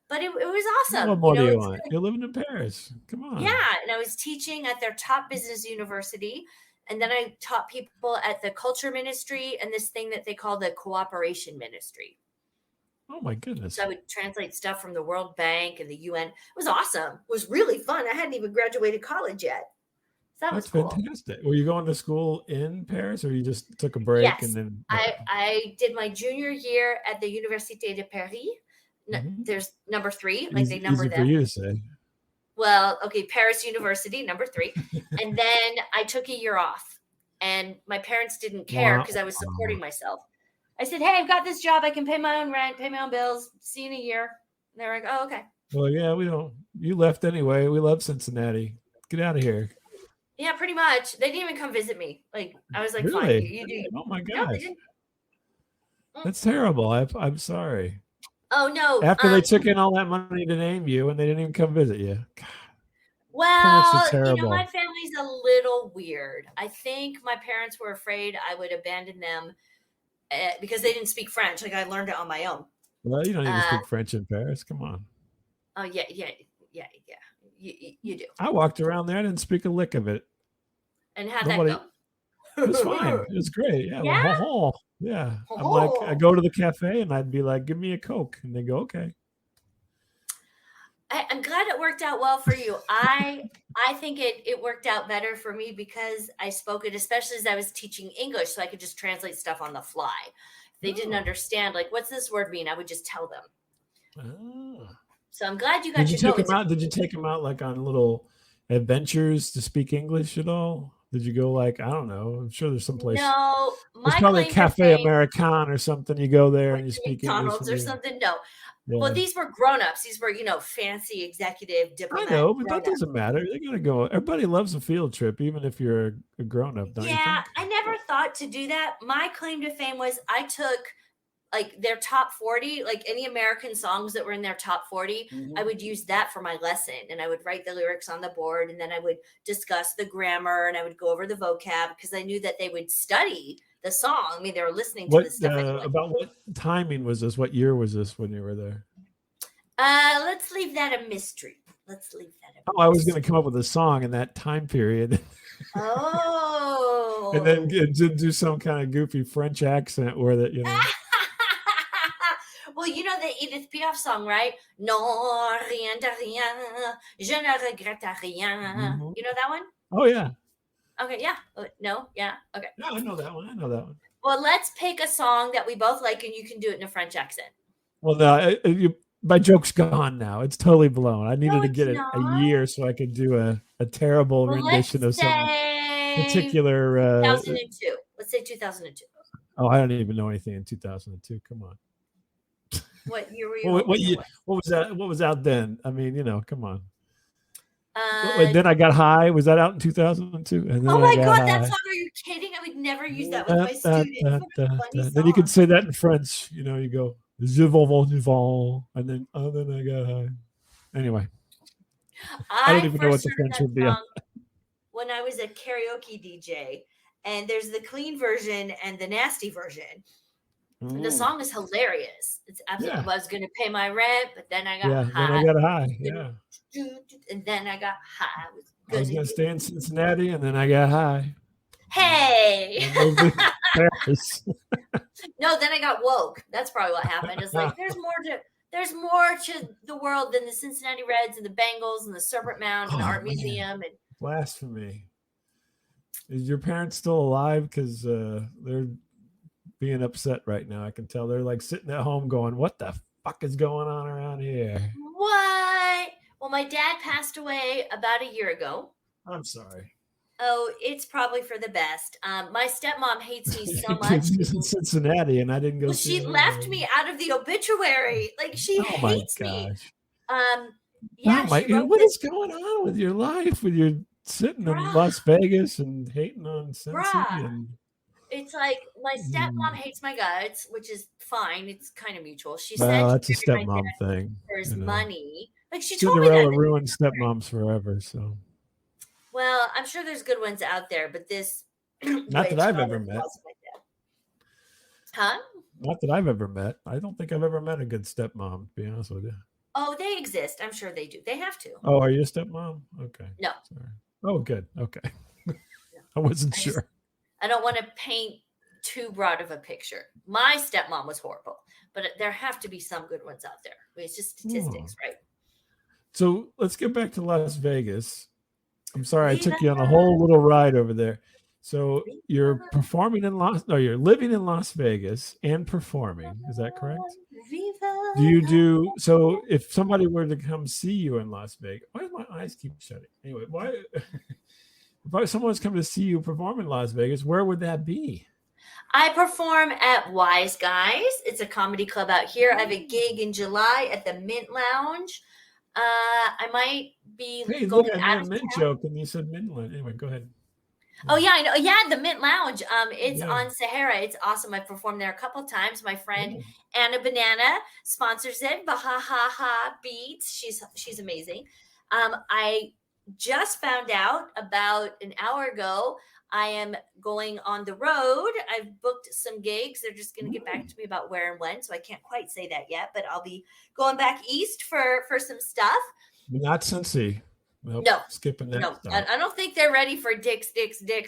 Speaker 2: but it was
Speaker 1: Well,
Speaker 2: awesome.
Speaker 1: what more do you
Speaker 2: It's
Speaker 1: want? You're living in Paris. Come
Speaker 2: Yeah,
Speaker 1: on.
Speaker 2: and I was teaching at their top business university, and then I taught people at the culture ministry and this thing that they call the cooperation ministry.
Speaker 1: Oh my
Speaker 2: So I
Speaker 1: goodness.
Speaker 2: would translate stuff from the World Bank and the UN. It was awesome. It was really fun. I hadn't even graduated college yet. So that was
Speaker 1: That's
Speaker 2: cool.
Speaker 1: fantastic. Were you going to school in Paris or you just took a break and
Speaker 2: Yes,
Speaker 1: then okay.
Speaker 2: I did my junior year at the Université de Paris.
Speaker 1: Mm-hmm.
Speaker 2: There's number 3, like they number
Speaker 1: Easy for
Speaker 2: them.
Speaker 1: you to say.
Speaker 2: Well, okay, Paris University, number 3. And then I took a year off. And my parents didn't care because I was supporting myself. I said, hey, I've got this job. I can pay my own rent, pay my own bills. See you in a year. And they're like, oh, okay.
Speaker 1: Well, yeah, we don't. You left anyway. We love Cincinnati. Get out of here.
Speaker 2: Yeah, pretty much. They didn't even come visit me. Like, I was like, fine,
Speaker 1: Really?
Speaker 2: you do.
Speaker 1: Oh my
Speaker 2: No, they
Speaker 1: gosh.
Speaker 2: didn't.
Speaker 1: That's terrible. I'm sorry.
Speaker 2: Oh, no.
Speaker 1: After they took in all that money to name you and they didn't even come visit you. God, parents are
Speaker 2: Well, my
Speaker 1: terrible.
Speaker 2: family's a little weird. I think my parents were afraid I would abandon them because they didn't speak French. Like, I learned it on my own.
Speaker 1: Well, you don't need to
Speaker 2: Uh,
Speaker 1: speak French in Paris. Come on.
Speaker 2: oh, yeah. You do.
Speaker 1: I walked around there. I didn't speak a lick of it.
Speaker 2: And how'd
Speaker 1: Nobody.
Speaker 2: that
Speaker 1: It was fine.
Speaker 2: go?
Speaker 1: It was great. Yeah.
Speaker 2: Yeah?
Speaker 1: Yeah. I'm like, I go to the cafe and I'd be like, give me a Coke. And they go, okay.
Speaker 2: I'm glad it worked out well for you. I think it worked out better for me because I spoke it, especially as I was teaching English, so I could just translate stuff on the fly. If they didn't understand, like, what's this word mean? I would just tell them.
Speaker 1: Oh.
Speaker 2: So I'm glad you got to go.
Speaker 1: Did you take them out like on little adventures to speak English at all? Did you go like, I don't know, I'm sure there's some place.
Speaker 2: No,
Speaker 1: There's
Speaker 2: my
Speaker 1: probably a
Speaker 2: claim to
Speaker 1: Cafe
Speaker 2: fame,
Speaker 1: American or something. You go there and you speak English.
Speaker 2: McDonald's or something. No.
Speaker 1: Yeah.
Speaker 2: Well, these were grown-ups. These were, fancy executive diplomat.
Speaker 1: I know, but that doesn't matter. They're gonna go. Everybody loves a field trip, even if you're a grown-up, don't you think?
Speaker 2: I never thought to do that. My claim to fame was I took like their top 40, like any American songs that were in their top 40, I would use that for my lesson, and I would write the lyrics on the board, and then I would discuss the grammar, and I would go over the vocab, because I knew that they would study the song. I mean, they were listening to
Speaker 1: What
Speaker 2: the stuff anyway.
Speaker 1: about what timing was this? What year was this when you were there?
Speaker 2: Let's leave that a mystery. Let's leave that a
Speaker 1: Oh, I was going to come up with a song in that time period.
Speaker 2: Oh.
Speaker 1: And then do some kind of goofy French accent where that,
Speaker 2: Well, you know the Edith Piaf song, right? Non, rien de rien, je ne regrette rien.
Speaker 1: Mhm.
Speaker 2: You know that one?
Speaker 1: Oh, yeah.
Speaker 2: Okay, yeah. No? Yeah? Okay.
Speaker 1: Yeah, I know that one.
Speaker 2: Well, let's pick a song that we both like, and you can do it in a French accent.
Speaker 1: Well, no, my joke's gone now. It's totally blown. I needed to
Speaker 2: it's
Speaker 1: get it a year so I could do a terrible
Speaker 2: Well,
Speaker 1: rendition of
Speaker 2: let's
Speaker 1: some
Speaker 2: say
Speaker 1: particular.
Speaker 2: 2002. Let's say 2002.
Speaker 1: Oh, I don't even know anything in 2002. Come on.
Speaker 2: What year were you?
Speaker 1: What was that? What was out then? I mean, come on.
Speaker 2: Wait,
Speaker 1: then I got high. Was that out in 2002? And then
Speaker 2: oh my
Speaker 1: I got
Speaker 2: God,
Speaker 1: high.
Speaker 2: that song! Are you kidding? I would never use that with my students.
Speaker 1: Then you could say that in French. You go je vends du vent, and then I got high. Anyway, I don't even know what the French would be.
Speaker 2: When I was a karaoke DJ, and there's the clean version and the nasty version. The song is hilarious. It's absolutely. I was going to pay my rent, but then I got high.
Speaker 1: Then I got high. Yeah.
Speaker 2: And then I got high.
Speaker 1: I was going to stay in Cincinnati, and then I got high.
Speaker 2: Hey. No, then I got woke. That's probably what happened. It's like there's more to the world than the Cincinnati Reds and the Bengals and the Serpent Mound and the Art Museum and
Speaker 1: blasphemy. Is your parents still alive? Because they're being upset right now. I can tell they're like sitting at home going, "What the fuck is going on around here?"
Speaker 2: What? Well, my dad passed away about a year ago.
Speaker 1: I'm sorry.
Speaker 2: Oh, it's probably for the best. My stepmom hates me so much.
Speaker 1: She's in Cincinnati, and I didn't go.
Speaker 2: Well, she left me out of the obituary. Like she hates me. Yeah.
Speaker 1: What is going on with your life? When you're sitting in Las Vegas and hating on Cincinnati, and
Speaker 2: it's like my stepmom hates my guts, which is fine. It's kind of mutual. She said
Speaker 1: that's a stepmom thing.
Speaker 2: For his money, like she told me
Speaker 1: Cinderella ruined stepmoms forever. So.
Speaker 2: Well, I'm sure there's good ones out there, but this
Speaker 1: not that I've ever met.
Speaker 2: Huh?
Speaker 1: Not that I've ever met. I don't think I've ever met a good stepmom, to be honest with you.
Speaker 2: Oh, they exist. I'm sure they do. They have to.
Speaker 1: Oh, are you a stepmom? Okay.
Speaker 2: No.
Speaker 1: Sorry. Oh, good. Okay. I wasn't sure.
Speaker 2: I don't want to paint too broad of a picture. My stepmom was horrible, but there have to be some good ones out there. I mean, it's just statistics, right?
Speaker 1: So let's get back to Las Vegas. I'm sorry, I took you on a whole little ride over there. So you're you're living in Las Vegas and performing. Is that correct? So if somebody were to come see you in Las Vegas, why do my eyes keep shutting? Anyway, if someone was coming to see you perform in Las Vegas, where would that be?
Speaker 2: I perform at Wise Guys. It's a comedy club out here. I have a gig in July at the Mint Lounge. I might be
Speaker 1: going out of Mint joke, and you said Mint Lounge. Anyway, go ahead.
Speaker 2: Oh yeah, I know. Yeah, the Mint Lounge. It's on Sahara. It's awesome. I performed there a couple of times. My friend Anna Banana sponsors it. Bahaha Beats. She's amazing. I just found out about an hour ago. I am going on the road. I've booked some gigs. They're just going to get back to me about where and when, so I can't quite say that yet. But I'll be going back east for some stuff.
Speaker 1: Not Cincy. Nope,
Speaker 2: no,
Speaker 1: skipping that.
Speaker 2: No, I don't think they're ready for dicks.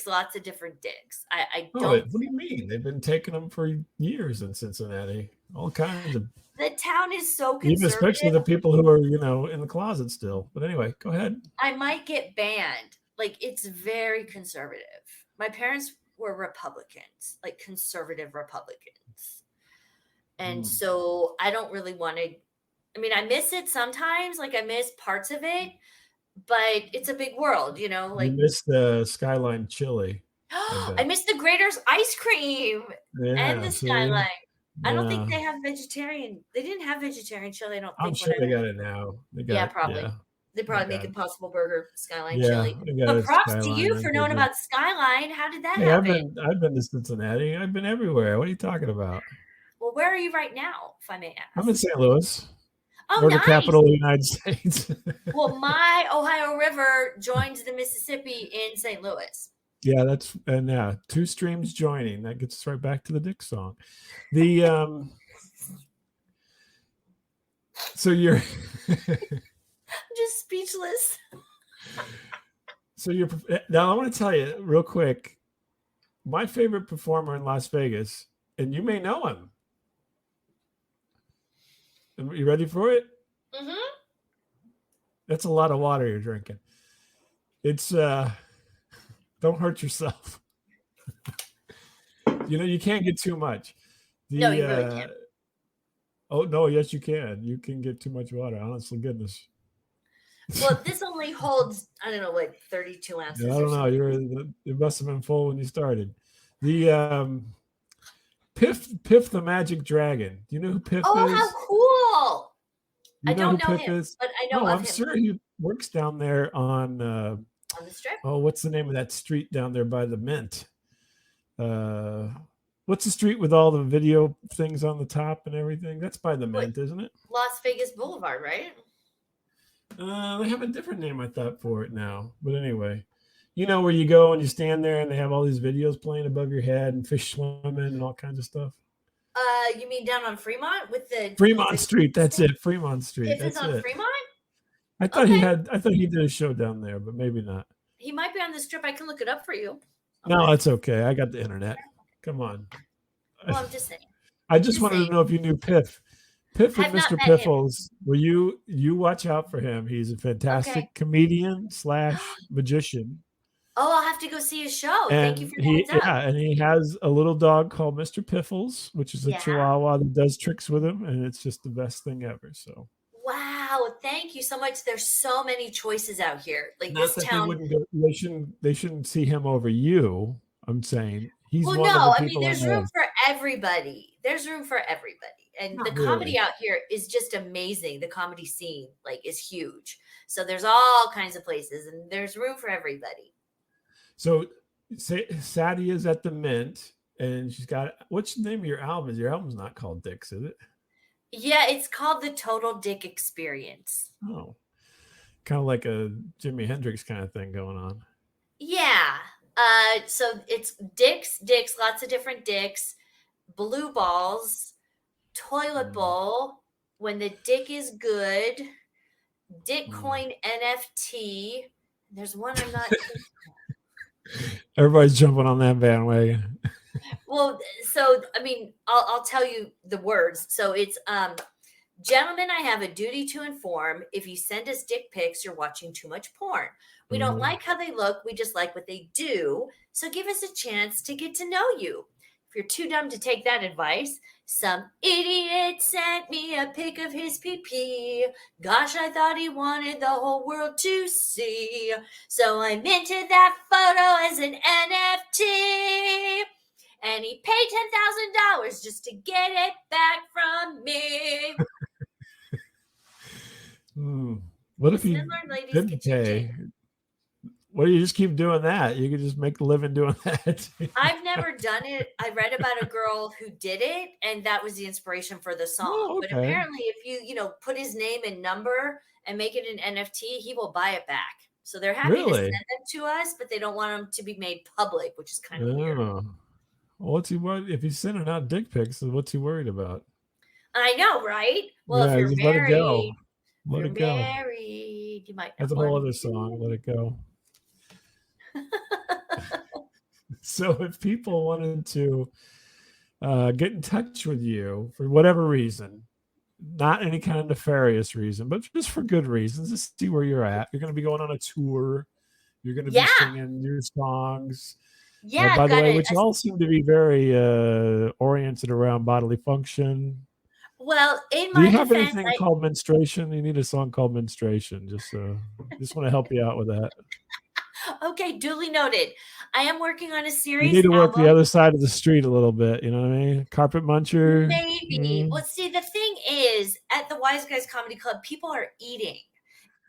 Speaker 2: Lots of different dicks. I don't.
Speaker 1: What do you mean? They've been taking them for years in Cincinnati. All kinds of.
Speaker 2: The town is so conservative.
Speaker 1: Even especially the people who are in the closet still. But anyway, go ahead.
Speaker 2: I might get banned. Like, it's very conservative. My parents were Republicans, like conservative Republicans. And so I don't really want to, I miss it sometimes. Like, I miss parts of it, but it's a big world, like.
Speaker 1: You miss the Skyline chili.
Speaker 2: I miss the Grater's ice cream and the Skyline. I don't think they have vegetarian. They didn't have vegetarian chili, I don't think.
Speaker 1: I'm sure they got it now.
Speaker 2: Probably. Yeah. They probably make Impossible Burger Skyline chili.
Speaker 1: But
Speaker 2: props to you for knowing about Skyline. How did that happen?
Speaker 1: I've been to Cincinnati. I've been everywhere. What are you talking about?
Speaker 2: Well, where are you right now, if I may
Speaker 1: I'm in
Speaker 2: ask?
Speaker 1: St. Louis.
Speaker 2: Oh,
Speaker 1: We're the
Speaker 2: nice.
Speaker 1: capital of the United States.
Speaker 2: Well, my Ohio River joins the Mississippi in St. Louis.
Speaker 1: Yeah, two streams joining. That gets us right back to the Dick song. The so you're
Speaker 2: I'm just speechless.
Speaker 1: so you're now I want to tell you real quick, my favorite performer in Las Vegas, and you may know him. Are you ready for it?
Speaker 2: Mm-hmm.
Speaker 1: That's a lot of water you're drinking. It's don't hurt yourself. You can't get too much.
Speaker 2: No,
Speaker 1: The
Speaker 2: you really can't.
Speaker 1: oh no, yes you can. You can get too much water. Honestly, goodness.
Speaker 2: Well, this only holds, I don't know, like 32
Speaker 1: Yeah,
Speaker 2: ounces
Speaker 1: I
Speaker 2: or
Speaker 1: don't know.
Speaker 2: something.
Speaker 1: It must have been full when you started. The Piff the Magic Dragon. Do you know who Piff
Speaker 2: Oh, how
Speaker 1: is?
Speaker 2: cool.
Speaker 1: You
Speaker 2: I
Speaker 1: know
Speaker 2: don't
Speaker 1: who
Speaker 2: know
Speaker 1: Piff
Speaker 2: him,
Speaker 1: is?
Speaker 2: but I know
Speaker 1: Oh,
Speaker 2: of
Speaker 1: I'm
Speaker 2: him
Speaker 1: sure he works down there on
Speaker 2: on the strip.
Speaker 1: what's the name of that street down there by the Mint? Uh, what's the street with all the video things on the top and everything? That's by the
Speaker 2: What,
Speaker 1: Mint, isn't it?
Speaker 2: Las Vegas Boulevard, right?
Speaker 1: They have a different name, I thought, for it now. But anyway, where you go and you stand there and they have all these videos playing above your head and fish swimming and all kinds of stuff.
Speaker 2: You mean down on Fremont with
Speaker 1: Fremont
Speaker 2: the
Speaker 1: Street. That's it. Fremont Street.
Speaker 2: Piff is
Speaker 1: That's
Speaker 2: on
Speaker 1: it.
Speaker 2: Fremont?
Speaker 1: I thought
Speaker 2: Okay.
Speaker 1: he did a show down there, but maybe not.
Speaker 2: He might be on the strip. I can look it up for you.
Speaker 1: No, it's okay. I got the internet. Come on.
Speaker 2: Well, I'm just saying.
Speaker 1: I just wanted to know if you knew Piff. Piff with
Speaker 2: Have not
Speaker 1: Mr.
Speaker 2: met him.
Speaker 1: Piffles. Will you watch out for him? He's a fantastic
Speaker 2: Okay.
Speaker 1: comedian / magician.
Speaker 2: Oh, I'll have to go see his show. Thank you
Speaker 1: And
Speaker 2: for the heads up.
Speaker 1: and he has a little dog called Mr. Piffles, which is a
Speaker 2: Yeah.
Speaker 1: Chihuahua that does tricks with him, and it's just the best thing ever. So
Speaker 2: wow, thank you so much. There's so many choices out here. Like
Speaker 1: not
Speaker 2: this
Speaker 1: that
Speaker 2: town.
Speaker 1: they shouldn't see him over you. I'm saying he's
Speaker 2: Well,
Speaker 1: one of
Speaker 2: no,
Speaker 1: the
Speaker 2: I mean
Speaker 1: people
Speaker 2: there's
Speaker 1: I know.
Speaker 2: room for everybody. There's room for everybody. And
Speaker 1: Not
Speaker 2: the comedy
Speaker 1: really.
Speaker 2: out here is just amazing. The comedy scene is huge. So there's all kinds of places and there's room for everybody.
Speaker 1: So Sadia is at the Mint, and she's got what's the name of your album? Your album's not called Dicks, is it?
Speaker 2: Yeah, it's called the Total Dick Experience.
Speaker 1: Oh, kind of like a Jimi Hendrix kind of thing going on.
Speaker 2: Yeah. So it's dicks, lots of different dicks, blue balls, toilet bowl, when the dick is good, Dickcoin NFT. There's one I'm not.
Speaker 1: Everybody's jumping on that bandwagon.
Speaker 2: Well, so I mean, I'll tell you the words. So it's gentlemen, I have a duty to inform. If you send us dick pics, you're watching too much porn. We don't like how they look. We just like what they do. So give us a chance to get to know you. If you're too dumb to take that advice, some idiot sent me a pic of his pee-pee. Gosh, I thought he wanted the whole world to see. So I minted that photo as an NFT. And he paid $10,000 just to get it back from me.
Speaker 1: What if you didn't pay? What do you just keep doing that? You could just make a living doing that.
Speaker 2: I've never done it. I read about a girl who did it, and that was the inspiration for the song.
Speaker 1: Oh, okay.
Speaker 2: But apparently, if you put his name and number and make it an NFT, he will buy it back. So they're happy to send them to us, but they don't want them to be made public, which is kind of weird.
Speaker 1: Well, what's he worried? If he's sending out dick pics, what's he worried about?
Speaker 2: I know, right? Well, if you're married,
Speaker 1: let it go.
Speaker 2: Married, you might.
Speaker 1: That's a whole other song. Let it go. So if people wanted to get in touch with you for whatever reason, not any kind of nefarious reason, but just for good reasons, to see where you're at. You're going to be going on a tour. You're going to be singing your songs.
Speaker 2: Yeah.
Speaker 1: By the way, which all seem to be very oriented around bodily function.
Speaker 2: Well, in my
Speaker 1: do you have
Speaker 2: defense,
Speaker 1: anything called menstruation? You need a song called Menstruation. Just want to help you out with that.
Speaker 2: Okay, duly noted. I am working on a series.
Speaker 1: You need to work the other side of the street a little bit. You know what I mean? Carpet muncher.
Speaker 2: Maybe. Well, see, the thing is, at the Wise Guys Comedy Club, people are eating.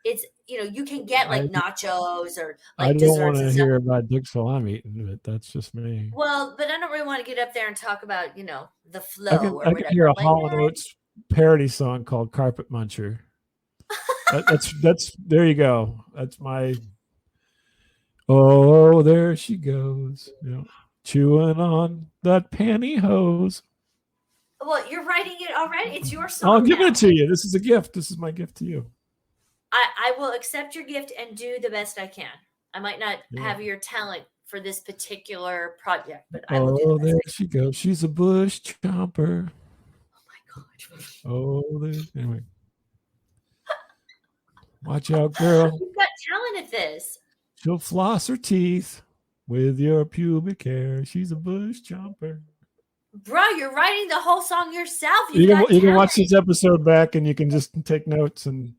Speaker 2: it's, you can get
Speaker 1: I
Speaker 2: like nachos or
Speaker 1: I
Speaker 2: like
Speaker 1: don't want
Speaker 2: desserts and
Speaker 1: to
Speaker 2: stuff.
Speaker 1: hear about dicks while I'm eating, but that's just me.
Speaker 2: Well, but I don't really want to get up there and talk about, the
Speaker 1: I
Speaker 2: flow
Speaker 1: can
Speaker 2: or
Speaker 1: I can
Speaker 2: whatever.
Speaker 1: hear a
Speaker 2: I'm like,
Speaker 1: Hall and Oates parody song called "Carpet Muncher." That's there you go. That's my oh there she goes, chewing on that pantyhose.
Speaker 2: well, you're writing it already. It's your
Speaker 1: I'm
Speaker 2: song
Speaker 1: giving it
Speaker 2: now.
Speaker 1: to you. This is a gift. This is my gift to you.
Speaker 2: I will accept your gift and do the best I can. I might not
Speaker 1: Yeah.
Speaker 2: have your talent for this particular project, but I will do the
Speaker 1: Oh,
Speaker 2: best
Speaker 1: there
Speaker 2: I can.
Speaker 1: she goes. She's a bush chomper.
Speaker 2: Oh my god.
Speaker 1: Oh, anyway. Watch out, girl.
Speaker 2: You've got talent at this.
Speaker 1: She'll floss her teeth with your pubic hair. She's a bush chomper.
Speaker 2: Bro, you're writing the whole song yourself. You've
Speaker 1: You can
Speaker 2: got
Speaker 1: you can
Speaker 2: talent.
Speaker 1: watch this episode back and you can just take notes and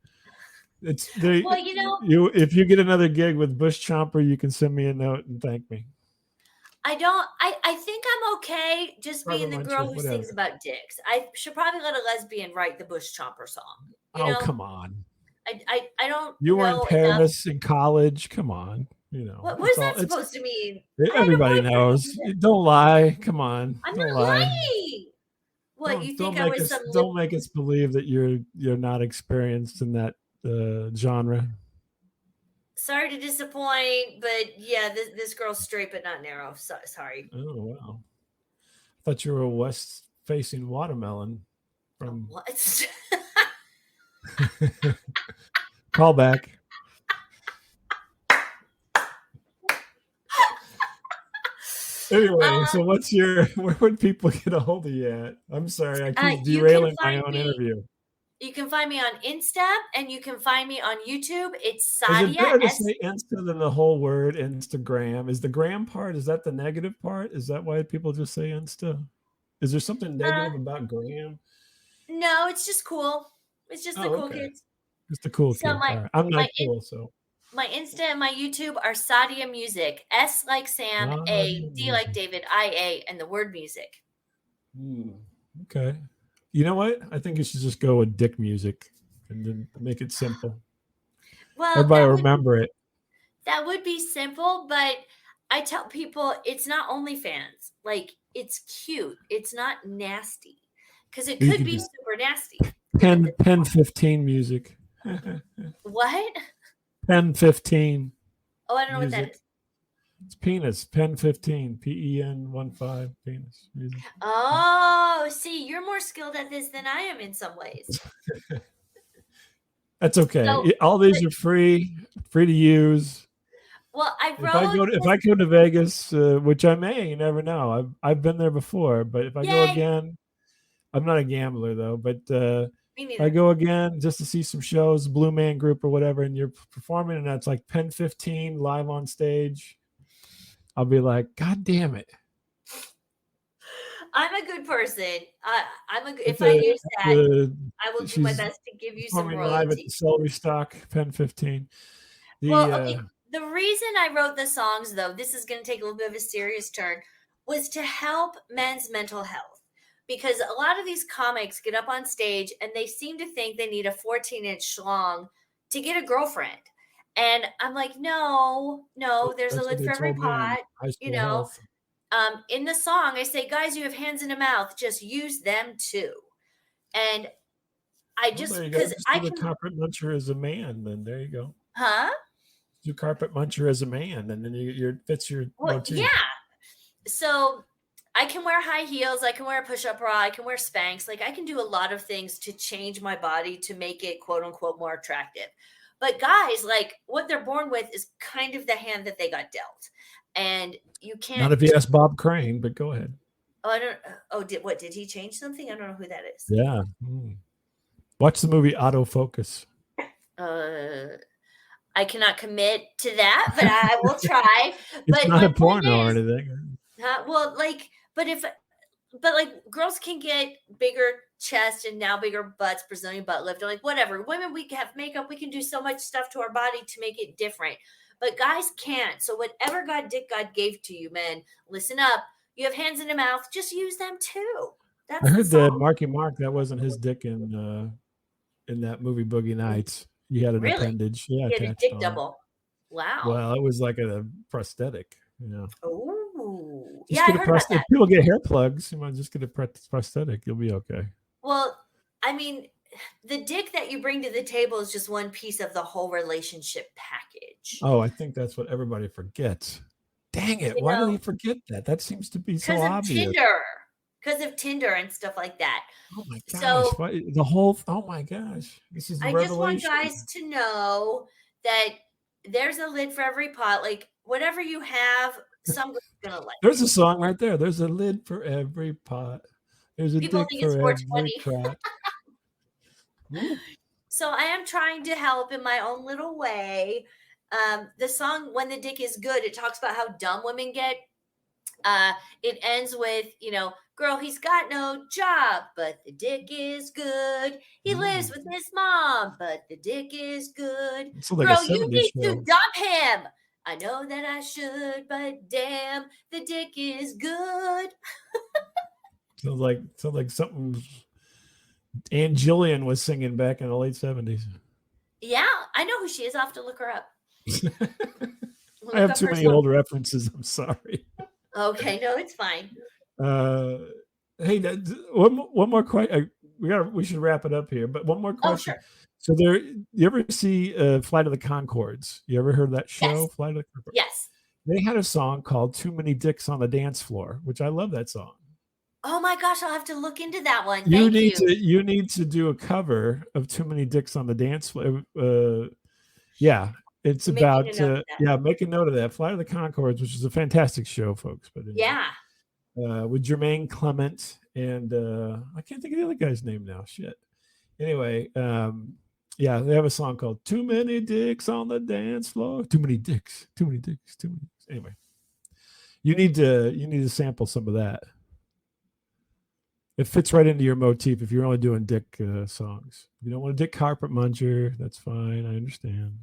Speaker 1: it's
Speaker 2: Well,
Speaker 1: you if you get another gig with Bush Chomper, you can send me a note and thank me.
Speaker 2: I think I'm okay just being
Speaker 1: Carpet
Speaker 2: the
Speaker 1: Muncher,
Speaker 2: girl who
Speaker 1: whatever.
Speaker 2: sings about dicks. I should probably let a lesbian write the Bush Chomper song.
Speaker 1: Oh, come on.
Speaker 2: I don't
Speaker 1: You were in
Speaker 2: know enough.
Speaker 1: Paris in college. Come on.
Speaker 2: What
Speaker 1: It's
Speaker 2: is
Speaker 1: all
Speaker 2: that
Speaker 1: it's
Speaker 2: supposed to mean? I have a
Speaker 1: everybody
Speaker 2: boyfriend over
Speaker 1: knows.
Speaker 2: there.
Speaker 1: Don't lie. Come on.
Speaker 2: I'm
Speaker 1: Don't
Speaker 2: not
Speaker 1: lie.
Speaker 2: lying. What, you
Speaker 1: Don't
Speaker 2: think I
Speaker 1: make
Speaker 2: was
Speaker 1: us
Speaker 2: some
Speaker 1: don't make us believe that you're not experienced in that genre.
Speaker 2: sorry to disappoint, but yeah, this girl's straight but not narrow. So, sorry.
Speaker 1: Oh wow. I thought you were a west facing watermelon from
Speaker 2: What?
Speaker 1: callback. Anyway, so what's your where would people get a hold of you at? I'm sorry, I keep
Speaker 2: You can
Speaker 1: derailing my
Speaker 2: find
Speaker 1: own
Speaker 2: me.
Speaker 1: interview.
Speaker 2: You can find me on Insta and you can find me on YouTube. It's
Speaker 1: Is it
Speaker 2: Sadia
Speaker 1: better to
Speaker 2: S.
Speaker 1: say Insta than the whole word Instagram? Is the gram part, is that the negative part? Is that why people just say Insta? Is there something
Speaker 2: Uh,
Speaker 1: negative about gram?
Speaker 2: no, it's just cool. It's just the
Speaker 1: Oh,
Speaker 2: cool
Speaker 1: okay.
Speaker 2: kids.
Speaker 1: Just the cool
Speaker 2: So
Speaker 1: kid. All right. I'm not
Speaker 2: my
Speaker 1: cool, so
Speaker 2: my Insta and my YouTube are Sadia Music. S like Sam, A, D like
Speaker 1: music.
Speaker 2: David, I-A, and the word music.
Speaker 1: Okay. You know what? I think you should just go with dick music and then make it simple.
Speaker 2: Well,
Speaker 1: Everybody remember it.
Speaker 2: that would be simple, but I tell people it's not OnlyFans. Like, it's cute. It's not nasty. Because it
Speaker 1: You
Speaker 2: could
Speaker 1: can
Speaker 2: be
Speaker 1: do
Speaker 2: super nasty. given the-
Speaker 1: pen 15 music.
Speaker 2: What?
Speaker 1: Pen 15
Speaker 2: Oh, I don't know what that
Speaker 1: music.
Speaker 2: is.
Speaker 1: It's penis. Pen 15. PEN 15 penis music.
Speaker 2: Oh, see, you're more skilled at this than I am in some ways.
Speaker 1: That's okay.
Speaker 2: So,
Speaker 1: All these are free to use.
Speaker 2: well, I
Speaker 1: If I
Speaker 2: wrote
Speaker 1: go to Vegas, which I may, you never know. I've been there before, but if I go
Speaker 2: yay.
Speaker 1: again, I'm not a gambler though. But
Speaker 2: Me
Speaker 1: if I
Speaker 2: neither.
Speaker 1: go again just to see some shows, Blue Man Group or whatever, and you're performing, and that's like Pen 15 live on stage, I'll be like, God damn it!
Speaker 2: I'm a good person. If I use that, I will do my
Speaker 1: She's
Speaker 2: best to give you some
Speaker 1: performing live at the
Speaker 2: royalties.
Speaker 1: Celery Stock Pen 15.
Speaker 2: Well, okay. The reason I wrote the songs, though, this is going to take a little bit of a serious turn, was to help men's mental health. Because a lot of these comics get up on stage and they seem to think they need a 14-inch schlong to get a girlfriend. And I'm like, no, there's a
Speaker 1: That's what
Speaker 2: lid
Speaker 1: they
Speaker 2: for every
Speaker 1: told me in
Speaker 2: pot.
Speaker 1: high
Speaker 2: You
Speaker 1: school
Speaker 2: know,
Speaker 1: health.
Speaker 2: in the song, I say, guys, you have hands in a mouth, just use them too. And I
Speaker 1: Well,
Speaker 2: just,
Speaker 1: there you go.
Speaker 2: because
Speaker 1: Just
Speaker 2: I
Speaker 1: do the
Speaker 2: can,
Speaker 1: carpet muncher as a man. Then there you go.
Speaker 2: huh?
Speaker 1: Do carpet muncher as a man, and then you fits your
Speaker 2: Well,
Speaker 1: motif.
Speaker 2: yeah. So I can wear high heels, I can wear a push-up bra, I can wear Spanx. Like, I can do a lot of things to change my body to make it quote unquote more attractive. But guys, like, what they're born with is kind of the hand that they got dealt. And you can't
Speaker 1: Not if you ask Bob Crane, but go ahead.
Speaker 2: Oh, I don't oh, did he change something? I don't know who that is.
Speaker 1: Yeah. Watch the movie Autofocus.
Speaker 2: I cannot commit to that, but I will try.
Speaker 1: It's
Speaker 2: But
Speaker 1: not
Speaker 2: my
Speaker 1: a
Speaker 2: point
Speaker 1: porno or
Speaker 2: is,
Speaker 1: anything.
Speaker 2: well, like, but like girls can get bigger chest and now bigger butts, Brazilian butt lift, or like whatever. Women, we can have makeup, we can do so much stuff to our body to make it different. But guys can't. So whatever God gave to you, men, listen up. You have hands in the mouth, just use them too. That's
Speaker 1: I
Speaker 2: the
Speaker 1: heard that
Speaker 2: song.
Speaker 1: Marky Mark, that wasn't his dick in that movie Boogie Nights. You had an
Speaker 2: Really?
Speaker 1: appendage,
Speaker 2: You had a
Speaker 1: attached
Speaker 2: dick
Speaker 1: on.
Speaker 2: double. Wow.
Speaker 1: Well, it was like a prosthetic.
Speaker 2: Oh, yeah,
Speaker 1: Just
Speaker 2: I
Speaker 1: get a
Speaker 2: heard about
Speaker 1: prosthetic.
Speaker 2: that.
Speaker 1: People get hair plugs. You might just get a prosthetic. You'll be okay.
Speaker 2: Well, I mean, the dick that you bring to the table is just one piece of the whole relationship package.
Speaker 1: Oh, I think that's what everybody forgets. Dang it!
Speaker 2: You
Speaker 1: Why do
Speaker 2: know,
Speaker 1: they forget that? That seems to be so
Speaker 2: because of
Speaker 1: obvious.
Speaker 2: Tinder, because of Tinder and stuff like that.
Speaker 1: Oh my gosh!
Speaker 2: So
Speaker 1: Why, the whole? Oh my gosh! This is a
Speaker 2: I just want
Speaker 1: revelation.
Speaker 2: guys to know that there's a lid for every pot. Like whatever you have, somebody's gonna like
Speaker 1: There's
Speaker 2: it.
Speaker 1: a song right there. There's a lid for every pot. There's a
Speaker 2: People
Speaker 1: dick
Speaker 2: think it's
Speaker 1: for every
Speaker 2: 420.
Speaker 1: crack. Ooh.
Speaker 2: So I am trying to help in my own little way. The song "When the Dick Is Good" it talks about how dumb women get. It ends with, girl, he's got no job, but the dick is good. He lives with his mom, but the dick is good.
Speaker 1: It's like a
Speaker 2: Girl, you
Speaker 1: 70s
Speaker 2: need to
Speaker 1: show.
Speaker 2: dump him. I know that I should, but damn, the dick is good.
Speaker 1: Sounds like something Ann Jillian was singing back in the late 70s.
Speaker 2: Yeah, I know who she is. I'll have to look her up.
Speaker 1: I have too many old references. I'm sorry.
Speaker 2: Okay, no, it's fine.
Speaker 1: Hey, one more question. We should wrap it up here. But one more question.
Speaker 2: Oh, sure.
Speaker 1: So you ever see Flight of the Conchords? You ever heard that show,
Speaker 2: Yes.
Speaker 1: Flight of the Conchords?
Speaker 2: Yes.
Speaker 1: They had a song called "Too Many Dicks on the Dance Floor," which I love that song.
Speaker 2: Oh my gosh, I'll have to look into that one.
Speaker 1: You
Speaker 2: Thank
Speaker 1: need to do a cover of "Too Many Dicks on the Dance Floor." Yeah, it's about make a note of that. Flight of the Conchords, which is a fantastic show, folks. But anyway, with Jermaine Clement and I can't think of the other guy's name now. Shit. Anyway, they have a song called "Too Many Dicks on the Dance Floor." Too many dicks. Too many dicks. Too many. Anyway, you need to sample some of that. It fits right into your motif if you're only doing dick songs. If you don't want a dick carpet muncher, that's fine. I understand.